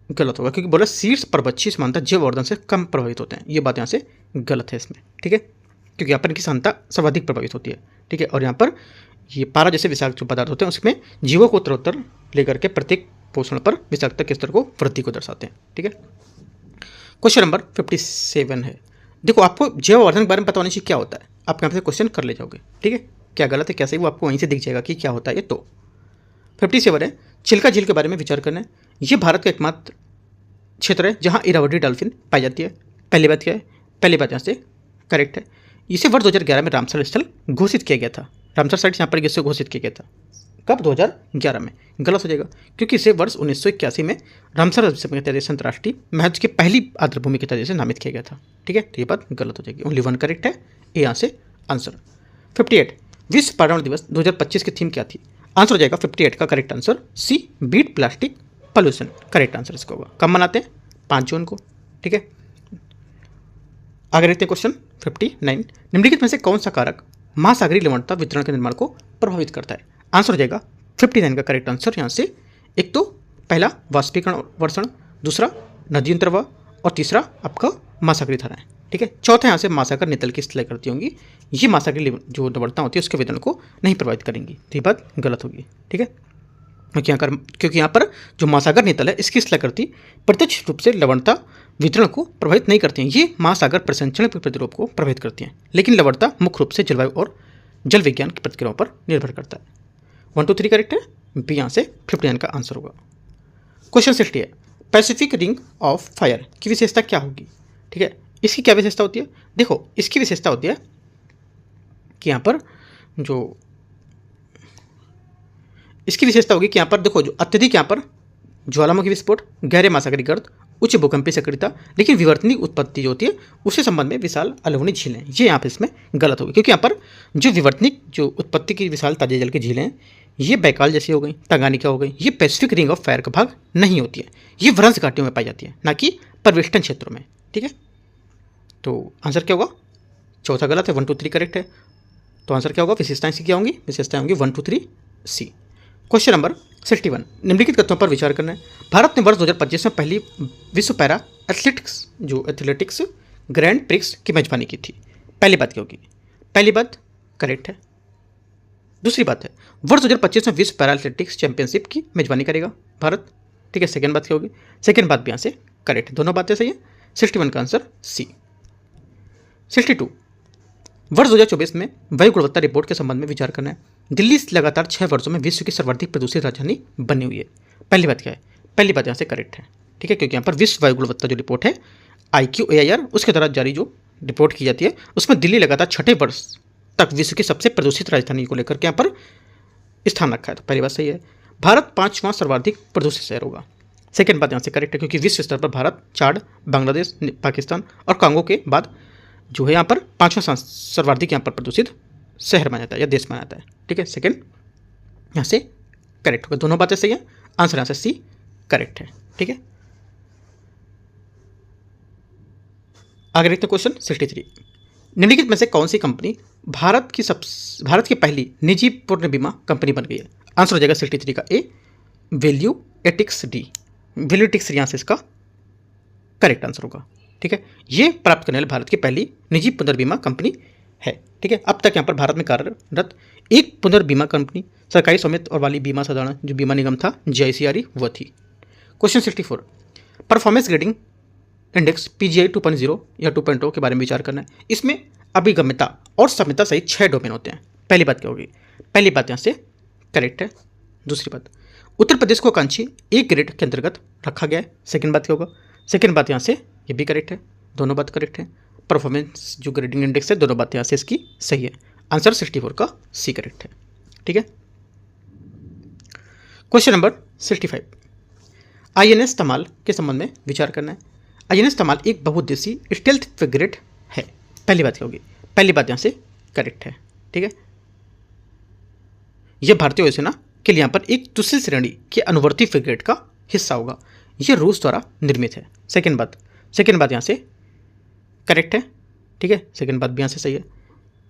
[SPEAKER 1] गलत होगा, क्योंकि बोला शीर्ष परभक्षी समानता जैव आवर्धन से कम प्रभावित होते हैं, ये बात यहाँ से गलत है इसमें, ठीक है, क्योंकि यहाँ पर इनकी सांद्रता सर्वाधिक प्रभावित होती है, ठीक है। और यहाँ पर ये पारा जैसे विषाक्त जो पदार्थ होते हैं उसमें जीवों को उत्तरोत्तर लेकर के प्रत्येक पोषण पर विषाक्तता के स्तर को वृद्धि को दर्शाते हैं, ठीक है। क्वेश्चन नंबर 57 है। देखो, आपको जैव आवर्धन के बारे में पता होने से क्या होता है, आप यहाँ से क्वेश्चन कर ले जाओगे, ठीक है। क्या गलत है क्या सही वो आपको वहीं से दिख जाएगा कि क्या होता है ये। तो 57 है, चिल्का झील के बारे में विचार करना है। ये भारत का एकमात्र क्षेत्र है जहाँ इरावदी डॉल्फिन पाई जाती है। पहली बात क्या है? पहली बात यहाँ से करेक्ट है। इसे वर्ष 2011 में रामसर स्थल घोषित किया गया था। रामसर साइट यहाँ पर इसे घोषित किया गया था, कब? 2011 में। गलत हो जाएगा, क्योंकि इसे वर्ष 1981 में रामसर अंतर्राष्ट्रीय महत्व की पहली आर्द्रभूमि के तरीके से नामित किया गया था, ठीक है। तो ये बात गलत हो जाएगी, ओनली 1 करेक्ट है, ए यहाँ से आंसर। 58, विश्व पर्यावरण दिवस 2025 की थीम क्या थी? आंसर हो जाएगा 58 का correct answer C, beat plastic pollution, correct answer इसका होगा। कब मनाते हैं? 5 जून को, ठीक है। आगे देखते हैं क्वेश्चन 59, निम्नलिखित में से कौन सा कारक महासागरीय लवणता वितरण के निर्माण को प्रभावित करता है? आंसर हो जाएगा 59 का करेक्ट आंसर यहाँ से, एक तो पहला वाष्पीकरण वर्षण, दूसरा नदी प्रवाह और तीसरा आपका महासागरीय धाराएं, ठीक है। चौथा यहाँ से महासागर नितल की स्थिति करती होंगी, ये महासागरीय जो लवणता होती है उसके वितरण को नहीं प्रभावित करेंगी, तो ये बात गलत होगी, ठीक है। क्योंकि यहाँ पर जो महासागर नितल है इसकी स्थलाकृति प्रत्यक्ष रूप से लवणता वितरण को प्रभावित नहीं करती हैं, ये महासागर प्रसंचरण के प्रतिरूप को प्रभावित करती हैं, लेकिन लवणता मुख्य रूप से जलवायु और जल विज्ञान की प्रतिक्रियाओं पर निर्भर करता है। 1 2 3 करेक्ट है, बी यहाँ से 59 का आंसर होगा। क्वेश्चन 60 है, पैसिफिक रिंग ऑफ फायर की विशेषता क्या होगी? ठीक है, इसकी क्या विशेषता होती है? देखो, इसकी विशेषता होती है कि यहाँ पर जो इसकी विशेषता होगी कि यहाँ पर देखो, जो अत्यधिक यहाँ पर ज्वालामुखी विस्फोट, गहरे महासागरीय गर्त, उच्च भूकंपीय सक्रियता, लेकिन विवर्तनिक उत्पत्ति जो होती है उससे संबंध में विशाल अलोहनी झीलें, ये यहाँ पर इसमें गलत होगी, क्योंकि यहाँ पर जो विवर्तनिक जो उत्पत्ति की विशाल ताजे जल की झीलें हैं ये बैकाल जैसी हो गई, तंगानिका हो गई, ये पैसिफिक रिंग ऑफ फायर का भाग नहीं होती है, ये भ्रंश घाटियों में पाई जाती है, ना कि परिवेष्टन क्षेत्रों में, ठीक है। तो आंसर क्या होगा? चौथा गलत है, 1 2 3 करेक्ट है। तो आंसर क्या होगा? विशेषताएं इसकी क्या होंगी? विशेषताएं होंगी 1 2 3 सी। क्वेश्चन नंबर 61, निम्नलिखित तथ्यों पर विचार करना है। भारत ने वर्ष 2025 में पहली विश्व पैरा एथलेटिक्स ग्रैंड प्रिक्स की मेजबानी की थी। पहली बात क्या होगी? पहली बात करेक्ट है। दूसरी बात है, वर्ष 2025 में विश्व पैरा एथलेटिक्स चैंपियनशिप की मेजबानी करेगा भारत, ठीक है। सेकंड बात क्या होगी? सेकंड बात भी यहाँ से करेक्ट है, दोनों बातें सही है। 61 का आंसर सी। 62, वर्ष 2024 में वायु गुणवत्ता रिपोर्ट के संबंध में विचार करना है। दिल्ली लगातार 6 वर्षों में विश्व की सर्वाधिक प्रदूषित राजधानी बनी हुई है। पहली बात क्या है? पहली बात यहाँ से करेक्ट है, ठीक है, क्योंकि यहाँ पर विश्व वायु गुणवत्ता जो रिपोर्ट है IQAIR उसके द्वारा जारी जो रिपोर्ट की जाती है उसमें दिल्ली लगातार 6ठे वर्ष तक विश्व की सबसे प्रदूषित राजधानी को लेकर के यहाँ पर स्थान रखा है, तो पहली बात सही है। भारत 5वां सर्वाधिक प्रदूषित शहर होगा, सेकेंड बात यहाँ से करेक्ट है, क्योंकि विश्व स्तर पर भारत, चाड, बांग्लादेश, पाकिस्तान और कांगो के बाद जो है यहाँ पर पाँचवां सर्वाधिक यहाँ पर प्रदूषित शहर माना जाता है या देश माना जाता है। ठीक है, सेकेंड यहाँ से करेक्ट होगा। दोनों बातें सही है, आंसर यहाँ से सी करेक्ट है। ठीक है, आगे देखते हैं क्वेश्चन 63। निम्नलिखित में से कौन सी कंपनी भारत की पहली निजी पूर्ण बीमा कंपनी बन गई है? आंसर हो जाएगा 63 का ए, वैल्यूएटिक्स डी। वैल्यूएटिक्स यहाँ से इसका करेक्ट आंसर होगा। ठीक है, ये प्राप्त करने वाली भारत की पहली निजी पुनर्बीमा कंपनी है। ठीक है, अब तक यहाँ पर भारत में कार्यरत एक पुनर्बीमा कंपनी सरकारी स्वामित्व और वाली बीमा साधारण जो बीमा निगम था GIC वो थी। Question 64। Performance grading index PGI 2.0 या 2.0 के बारे में विचार करना है। इसमें अभिगम्यता और सम्यता सहित 6 डोमेन होते हैं। पहली बात क्या होगी? पहली बात यहाँ से करेक्ट है। दूसरी बात, उत्तर प्रदेश को आकांक्षी एक ग्रेड के अंतर्गत रखा गया है। सेकंड बात क्या होगा? सेकंड बात यहाँ से ये भी करेक्ट है, दोनों बात करेक्ट है। परफॉर्मेंस जो ग्रेडिंग इंडेक्स है, दोनों बातें यहाँ से इसकी सही है। आंसर 64 का सी करेक्ट है। ठीक है, क्वेश्चन नंबर 65। INS तमाल के संबंध में विचार करना है। INS तमाल एक बहुउद्देशीय स्टेल्थ फ्रिगेट है। पहली बात क्या होगी? पहली बात यहाँ से करेक्ट है। ठीक है, यह भारतीय वायुसेना के लिए यहाँ पर एक दूसरी श्रेणी के अनुवर्ती फ्रिगेट का हिस्सा होगा। यह रूस द्वारा निर्मित है। सेकेंड बात यहाँ से करेक्ट है। ठीक है, सेकेंड बात भी यहाँ से सही है।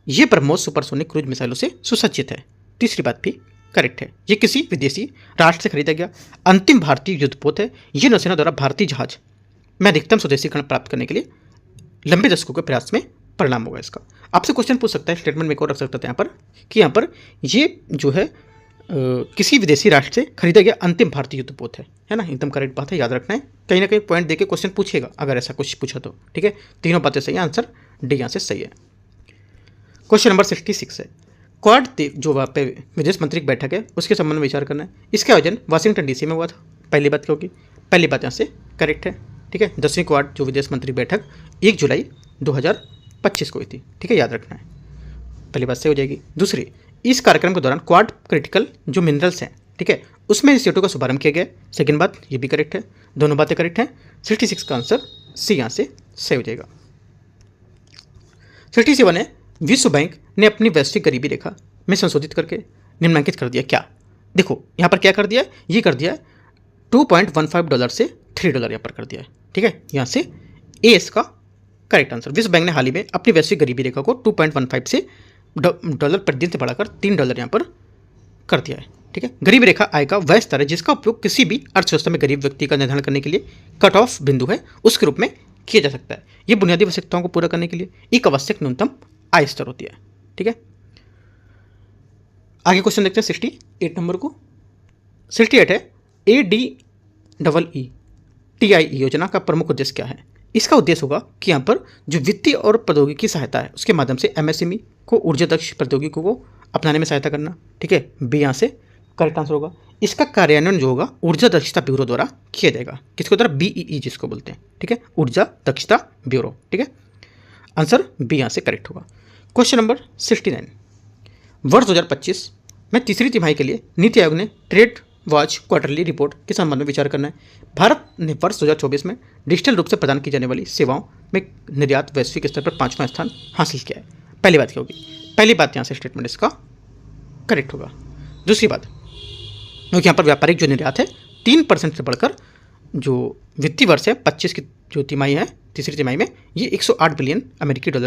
[SPEAKER 1] यह ब्रह्मोस सुपरसोनिक क्रूज मिसाइलों से सुसज्जित है। तीसरी बात भी करेक्ट है। यह किसी विदेशी राष्ट्र से खरीदा गया अंतिम भारतीय युद्धपोत है। यह नौसेना द्वारा भारतीय जहाज में अधिकतम स्वदेशीकरण प्राप्त करने के लिए लंबे दशकों के प्रयास में परिणाम होगा इसका। आपसे क्वेश्चन पूछ सकता है, स्टेटमेंट में एक और रख सकता है यहाँ पर कि यहाँ पर ये जो है किसी विदेशी राष्ट्र से खरीदा गया अंतिम भारतीय युद्धपोत है ना। एकदम करेक्ट बात है, याद रखना है। कहीं ना कहीं पॉइंट देके क्वेश्चन पूछेगा अगर ऐसा कुछ पूछा तो। ठीक है, तीनों बातें सही है, आंसर डी यहाँ से सही है। क्वेश्चन नंबर 66 है। क्वाड जो वहाँ पे विदेश मंत्री की बैठक है उसके संबंध में विचार करना है। इसका आयोजन वाशिंगटन DC में हुआ था। पहली बात क्या होगी? पहली बात यहाँ से करेक्ट है। ठीक है, 10वीं क्वाड जो विदेश मंत्री बैठक 1 जुलाई 2025 को हुई थी। ठीक है, याद रखना है, पहली बात सही हो जाएगी। दूसरी, इस कार्यक्रम के दौरान क्वाड क्रिटिकल जो मिनरल्स हैं, ठीक है, उसमें इंस्टीट्यूट का शुभारंभ किया गया। सेकेंड बात ये भी करेक्ट है, दोनों बातें करेक्ट हैं। 66 का आंसर सी यहाँ से सही हो जाएगा। 67 है। विश्व बैंक ने अपनी वैश्विक गरीबी रेखा में संशोधित करके निम्नांकित कर दिया क्या? देखो यहाँ पर क्या कर दिया है, ये कर दिया है $2.15 से $3 यहाँ पर कर दिया है। ठीक है, यहाँ से ए इसका करेक्ट आंसर। विश्व बैंक ने हाल ही में अपनी वैश्विक गरीबी रेखा को 2.15 से डॉलर प्रतिदिन से बढ़ाकर $3 यहाँ पर कर दिया है। ठीक है, गरीबी रेखा आय का वह स्तर है जिसका उपयोग किसी भी अर्थव्यवस्था में गरीब व्यक्ति का निर्धारण करने के लिए कट ऑफ बिंदु है उसके रूप में किया जा सकता है। ये बुनियादी आवश्यकताओं को पूरा करने के लिए एक आवश्यक न्यूनतम आय स्तर होती है। ठीक है, आगे क्वेश्चन देखते हैं 68 नंबर को। 68 है। ADEE योजना का प्रमुख उद्देश्य क्या है? इसका उद्देश्य होगा कि यहाँ पर जो वित्तीय और प्रौद्योगिकी सहायता है उसके माध्यम से MSME को ऊर्जा दक्ष प्रौद्योगिकी को अपनाने में सहायता करना। ठीक है, बी यहाँ से करेक्ट आंसर होगा। इसका कार्यान्वयन जो होगा ऊर्जा दक्षता ब्यूरो द्वारा किया जाएगा। किसको द्वारा? BEE जिसको बोलते हैं। ठीक है, ऊर्जा दक्षता ब्यूरो। ठीक है, आंसर बी यहाँ से करेक्ट होगा। Question number 69। वर्ष 2025 में तीसरी तिमाही के लिए नीति आयोग ने ट्रेड वॉच क्वार्टरली रिपोर्ट के संबंध में विचार करना है। भारत ने वर्ष 2024 में डिजिटल रूप से प्रदान की जाने वाली सेवाओं में निर्यात वैश्विक स्तर पर 5वां स्थान हासिल किया है। पहली बात क्या होगी? पहली बात यहाँ से स्टेटमेंट इसका करेक्ट होगा। दूसरी बात, क्योंकि यहाँ पर व्यापारिक जो निर्यात है 3% से बढ़कर जो वित्तीय वर्ष है 25 की जो तिमाही है तीसरी तिमाही में ये $108 बिलियन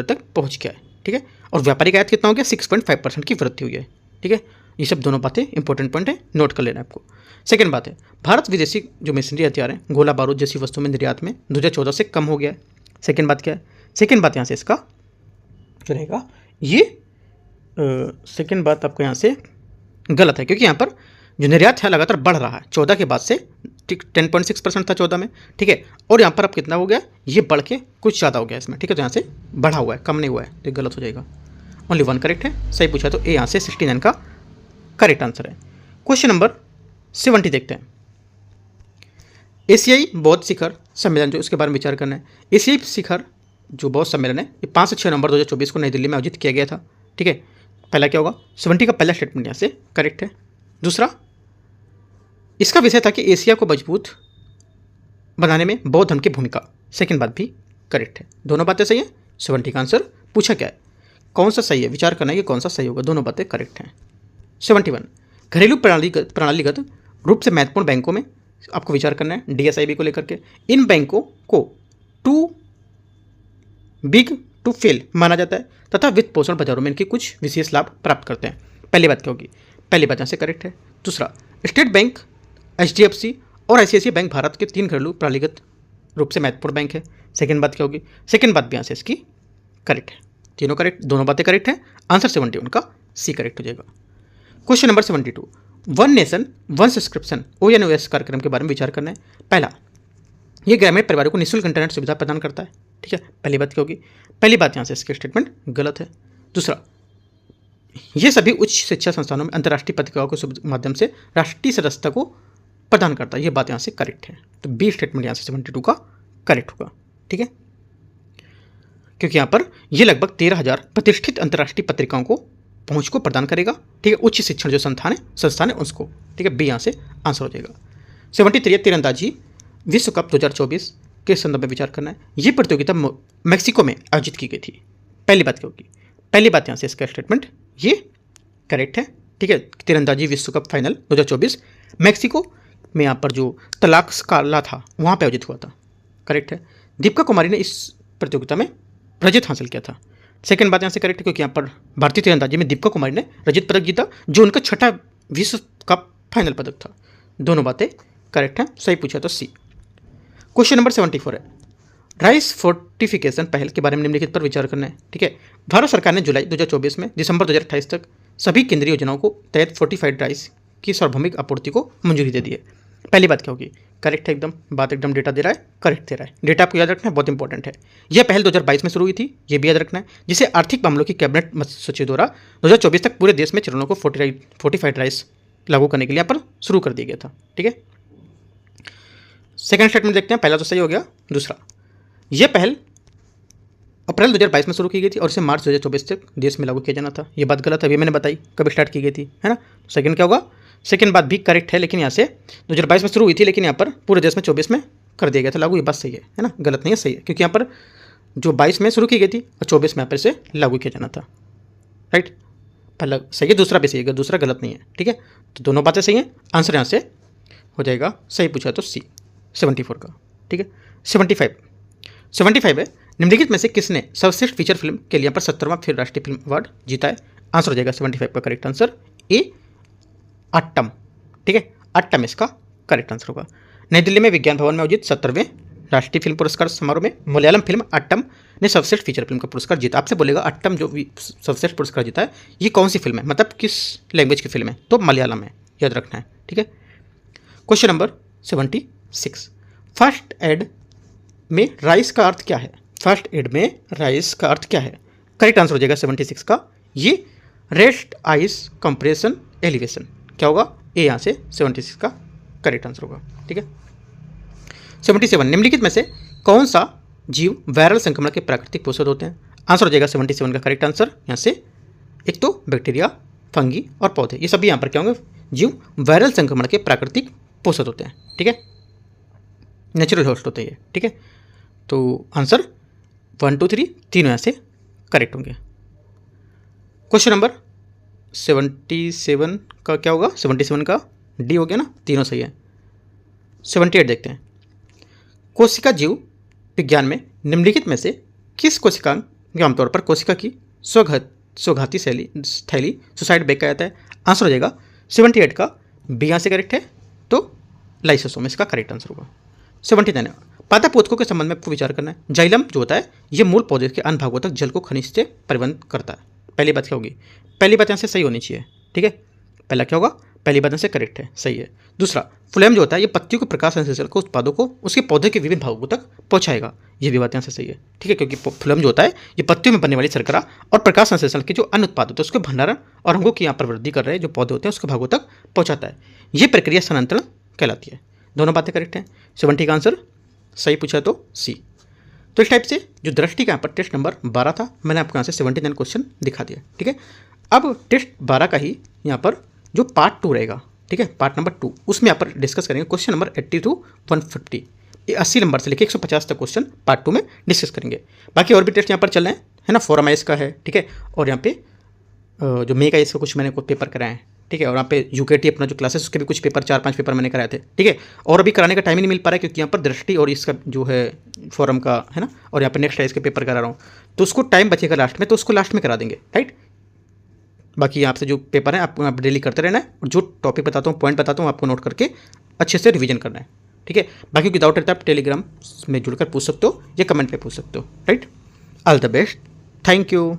[SPEAKER 1] तक पहुँच गया है। ठीक है, और व्यापारिक आयात कितना हो गया? 6.5% की वृद्धि हुई है। ठीक है, ये सब दोनों बातें इंपॉर्टेंट पॉइंट है, नोट कर लेना आपको। सेकेंड बात है, भारत विदेशी जो मशीनरी हथियार हैं, गोला बारूद जैसी वस्तुओं में निर्यात में 2014 से कम हो गया है। सेकेंड बात क्या है? सेकेंड बात यहाँ से इसका जो रहेगा ये सेकेंड बात आपको यहाँ से गलत है, क्योंकि यहाँ पर जो निर्यात है लगातार बढ़ रहा है 14 के बाद से। 10.6% था 14 में। ठीक है, और यहाँ पर अब कितना हो गया? ये बढ़ के कुछ ज़्यादा हो गया इसमें। ठीक है, तो यहाँ से बढ़ा हुआ है, कम नहीं हुआ है, तो गलत हो जाएगा। ओनली 1 करेक्ट है, सही पूछा तो ए यहाँ से 69 का करेक्ट आंसर है। क्वेश्चन नंबर 70 देखते हैं। एशियाई बौद्ध शिखर सम्मेलन जो उसके बारे में विचार करना है। एशियाई शिखर जो बौद्ध सम्मेलन है ये 5 से 6 नवंबर 2024 को नई दिल्ली में आयोजित किया गया था। ठीक है, पहला क्या होगा? 70 का पहला स्टेटमेंट यहाँ से करेक्ट है। दूसरा, इसका विषय था कि एशिया को मजबूत बनाने में बौद्ध धर्म की भूमिका, सेकंड बात भी करेक्ट है। दोनों बातें सही हैं। 70 का आंसर पूछा क्या है, कौन सा सही है, विचार करना है कि कौन सा सही होगा। दोनों बातें करेक्ट हैं। 71 घरेलू प्रणालीगत रूप से महत्वपूर्ण बैंकों में आपको विचार करना है DSIB को लेकर के। इन बैंकों को टू बिग टू फेल माना जाता है तथा वित्त पोषण बाजारों में इनके कुछ विशेष लाभ प्राप्त करते हैं। पहली बात क्या होगी, पहली बात यहाँ से करेक्ट है। दूसरा, स्टेट बैंक, HDFC और ICICI बैंक भारत के 3 घरेलू प्रणालीगत रूप से महत्वपूर्ण बैंक है। सेकंड बात क्या होगी, सेकंड बात भी यहाँ से इसकी करेक्ट है। तीनों करेक्ट, दोनों बातें करेक्ट हैं। आंसर 71 का C करेक्ट हो जाएगा। Question number 72 one nation one subscription ONOS कार्यक्रम के बारे में विचार करना है। पहला, ये ग्रामीण परिवारों को निःशुल्क इंटरनेट सुविधा प्रदान करता है। ठीक है, पहली बात क्या होगी, पहली बात यहाँ से इसकी स्टेटमेंट गलत है। दूसरा, ये सभी उच्च शिक्षा संस्थानों में अंतर्राष्ट्रीय पत्रिकाओं के माध्यम से राष्ट्रीय सदस्यता को प्रदान करता है। ये बात यहाँ से करेक्ट है। तो B स्टेटमेंट यहाँ से 72 का करेक्ट होगा। ठीक है, क्योंकि यहाँ पर ये लगभग 13,000 प्रतिष्ठित अंतर्राष्ट्रीय पत्रिकाओं को पहुंच को प्रदान करेगा। ठीक है, उच्च शिक्षण जो संस्थान है उसको। ठीक है, B यहाँ से आंसर हो जाएगा। 73 तीरंदाजी विश्व कप 2024 के संदर्भ में विचार करना है। ये प्रतियोगिता मैक्सिको में आयोजित की गई थी। पहली बात क्या होगी, पहली बात यहाँ से इसका स्टेटमेंट ये करेक्ट है। ठीक है, तीरंदाजी विश्व कप फाइनल 2024 मैक्सिको में यहाँ पर जो तलाक स्काला था वहाँ पर आयोजित हुआ था। करेक्ट है। दीपिका कुमारी ने इस प्रतियोगिता में रजत हासिल किया था। सेकंड बात यहाँ से करेक्ट है, क्योंकि यहाँ पर भारतीय तीरंदाजी में दीपिका कुमारी ने रजत पदक जीता, जो उनका 6ठा विश्व कप फाइनल पदक था। दोनों बातें करेक्ट हैं। सही पूछा तो C। क्वेश्चन नंबर 74 है, राइस फोर्टिफिकेशन पहल के बारे में निम्नलिखित पर विचार करना है। ठीक है, भारत सरकार ने जुलाई 2024 में दिसंबर 2028 तक सभी केंद्रीय योजनाओं को तहत फोर्टिफाइड राइस की सार्वभौमिक आपूर्ति को मंजूरी दे दी है। पहली बात क्या होगी, करेक्ट है एकदम, बात एकदम डेटा दे रहा है, करेक्ट दे रहा है। डेटा आपको याद रखना है, बहुत इंपॉर्टेंट है। यह पहल 2022 में शुरू हुई थी, ये भी याद रखना है, जिसे आर्थिक मामलों की कैबिनेट सचिव द्वारा 2024 तक पूरे देश में चरणों को फोर्टिफाइड राइस लागू करने के लिए यहाँ पर शुरू कर दिया गया था। ठीक है, सेकंड स्टेटमेंट देखते हैं। पहला तो सही हो गया। दूसरा, यह पहल अप्रैल 2022 में शुरू की गई थी और इसे मार्च 2024 तक देश में लागू किया जाना था। ये बात गलत है, अभी मैंने बताई कब स्टार्ट की गई थी, है ना। सेकंड क्या होगा, सेकंड बात भी करेक्ट है, लेकिन यहाँ से 2022 में शुरू हुई थी, लेकिन यहाँ पर पूरे देश में 24 में कर दिया गया था लागू। ये बात सही है ना, गलत नहीं है, सही है, क्योंकि यहाँ पर जो 22 में शुरू की गई थी और 24 में यहाँ पर इसे लागू किया जाना था। राइट, पहला सही है, दूसरा भी सही है, दूसरा गलत नहीं है। ठीक है, तो दोनों बातें सही हैं। आंसर यहाँ से हो जाएगा, सही पूछा तो C 74 का। ठीक है, 75 है, निम्नलिखित में से किसने सर्वश्रेष्ठ फीचर फिल्म के लिए यहाँ पर 70वां फिल्म राष्ट्रीय फिल्म अवार्ड जीता है। आंसर हो जाएगा 75 का करेक्ट आंसर A अट्टम। ठीक है, अट्टम इसका करेक्ट आंसर होगा। नई दिल्ली में विज्ञान भवन में आयोजित 70वें राष्ट्रीय फिल्म पुरस्कार समारोह में मलयालम फिल्म अट्टम ने सर्वश्रेष्ठ फीचर फिल्म का पुरस्कार जीता। आपसे बोलेगा अट्टम जो सर्वश्रेष्ठ पुरस्कार जीता है ये कौन सी फिल्म है, मतलब किस लैंग्वेज की फिल्म है, तो मलयालम है, याद रखना है। ठीक है, क्वेश्चन नंबर 76, फर्स्ट एड में राइस का अर्थ क्या है। फर्स्ट एड में राइस का अर्थ क्या है, करेक्ट आंसर हो जाएगा 76 का, ये रेस्ट आइस कंप्रेशन एलिवेशन। क्या होगा, ए यहाँ से 76 का करेक्ट आंसर होगा। ठीक है, 77 निम्नलिखित में से कौन सा जीव वायरल संक्रमण के प्राकृतिक पोषक होते हैं। आंसर हो जाएगा 77 का करेक्ट आंसर। यहाँ से एक तो बैक्टीरिया, फंगी और पौधे, ये सभी यहाँ पर क्या होंगे, जीव वायरल संक्रमण के प्राकृतिक पोषक होते हैं। ठीक है, नेचुरल होस्ट होते हैं। ठीक है, तो आंसर 1 2 3 तीनों यहाँ से करेक्ट होंगे। क्वेश्चन नंबर 77 का क्या होगा, 77 का डी हो गया ना, तीनों सही है। 78 देखते हैं, कोशिका जीव विज्ञान में निम्नलिखित में से किस कोशिका के आमतौर पर कोशिका की स्वघाती थैली सुसाइड बैग कहा जाता है। आंसर हो जाएगा 78 का बी यहाँ से करेक्ट है, तो लाइसोसोम इसका करेक्ट आंसर होगा। 79 पादप पोषकों के संबंध में आपको विचार करना है। जाइलम जो होता है ये मूल पौधे के अन्य भागों तक जल को खनिज से परिवहन करता है। पहली बात क्या होगी, पहली बात यहाँ से सही होनी चाहिए। ठीक है, पहला क्या होगा, पहली बात यहाँ से करेक्ट है, सही है। दूसरा, फ्लेम जो होता है ये पत्तियों को प्रकाश संश्लेषण को उत्पादों को उसके पौधे के विभिन्न भागों तक पहुंचाएगा, ये भी बात यहाँ से सही है। ठीक है, क्योंकि फ्लेम जो होता है ये पत्तियों में बनने वाली शर्करा और प्रकाश संश्लेषण के जो अन्य उत्पाद होते हैं उसके भंडारण और अंगों की यहाँ पर वृद्धि कर रहे जो पौधे होते हैं उसके भागों तक पहुँचाता है। ये प्रक्रिया स्थानांतरण कहलाती है। दोनों बातें करेक्ट हैं। 70 का आंसर सही पूछा तो C। तो इस टाइप से जो दृष्टि का यहाँ पर टेस्ट नंबर 12 था, मैंने आपको यहाँ से 79 क्वेश्चन दिखा दिया। ठीक है, अब टेस्ट 12 का ही यहाँ पर जो पार्ट 2 रहेगा, ठीक है, पार्ट नंबर 2, उसमें यहाँ पर डिस्कस करेंगे क्वेश्चन नंबर 80 to 150। 80 नंबर से लेकर 150 तक क्वेश्चन पार्ट 2 में डिस्कस करेंगे। बाकी और भी टेस्ट यहाँ पर चल रहे हैं, है ना। फोरम आईएएस का है, ठीक है। और यहाँ पे जो मेक आईएएस का कुछ मैंने कुछ पेपर कराए हैं, ठीक है। और यहाँ पे यूकेटी अपना जो क्लासेस उसके भी कुछ पेपर 4-5 पेपर मैंने कराए थे, ठीक है। और अभी कराने का टाइम ही नहीं मिल पा रहा है क्योंकि यहाँ पर दृष्टि और इसका जो है फोरम का है ना, और यहाँ पे नेक्स्ट आईएएस के पेपर करा रहा हूँ, तो उसको टाइम बचेगा लास्ट में, तो उसको लास्ट में करा देंगे, राइट। बाकी आपसे जो पेपर है आपको आप डेली करते रहना है, और जो टॉपिक बताता हूँ, पॉइंट बताता हूँ, आपको नोट करके अच्छे से रिवीजन करना है, ठीक है। बाकी विदाउट रहता आप टेलीग्राम में जुड़कर पूछ सकते हो या कमेंट पे पूछ सकते हो, right. All the best, thank you.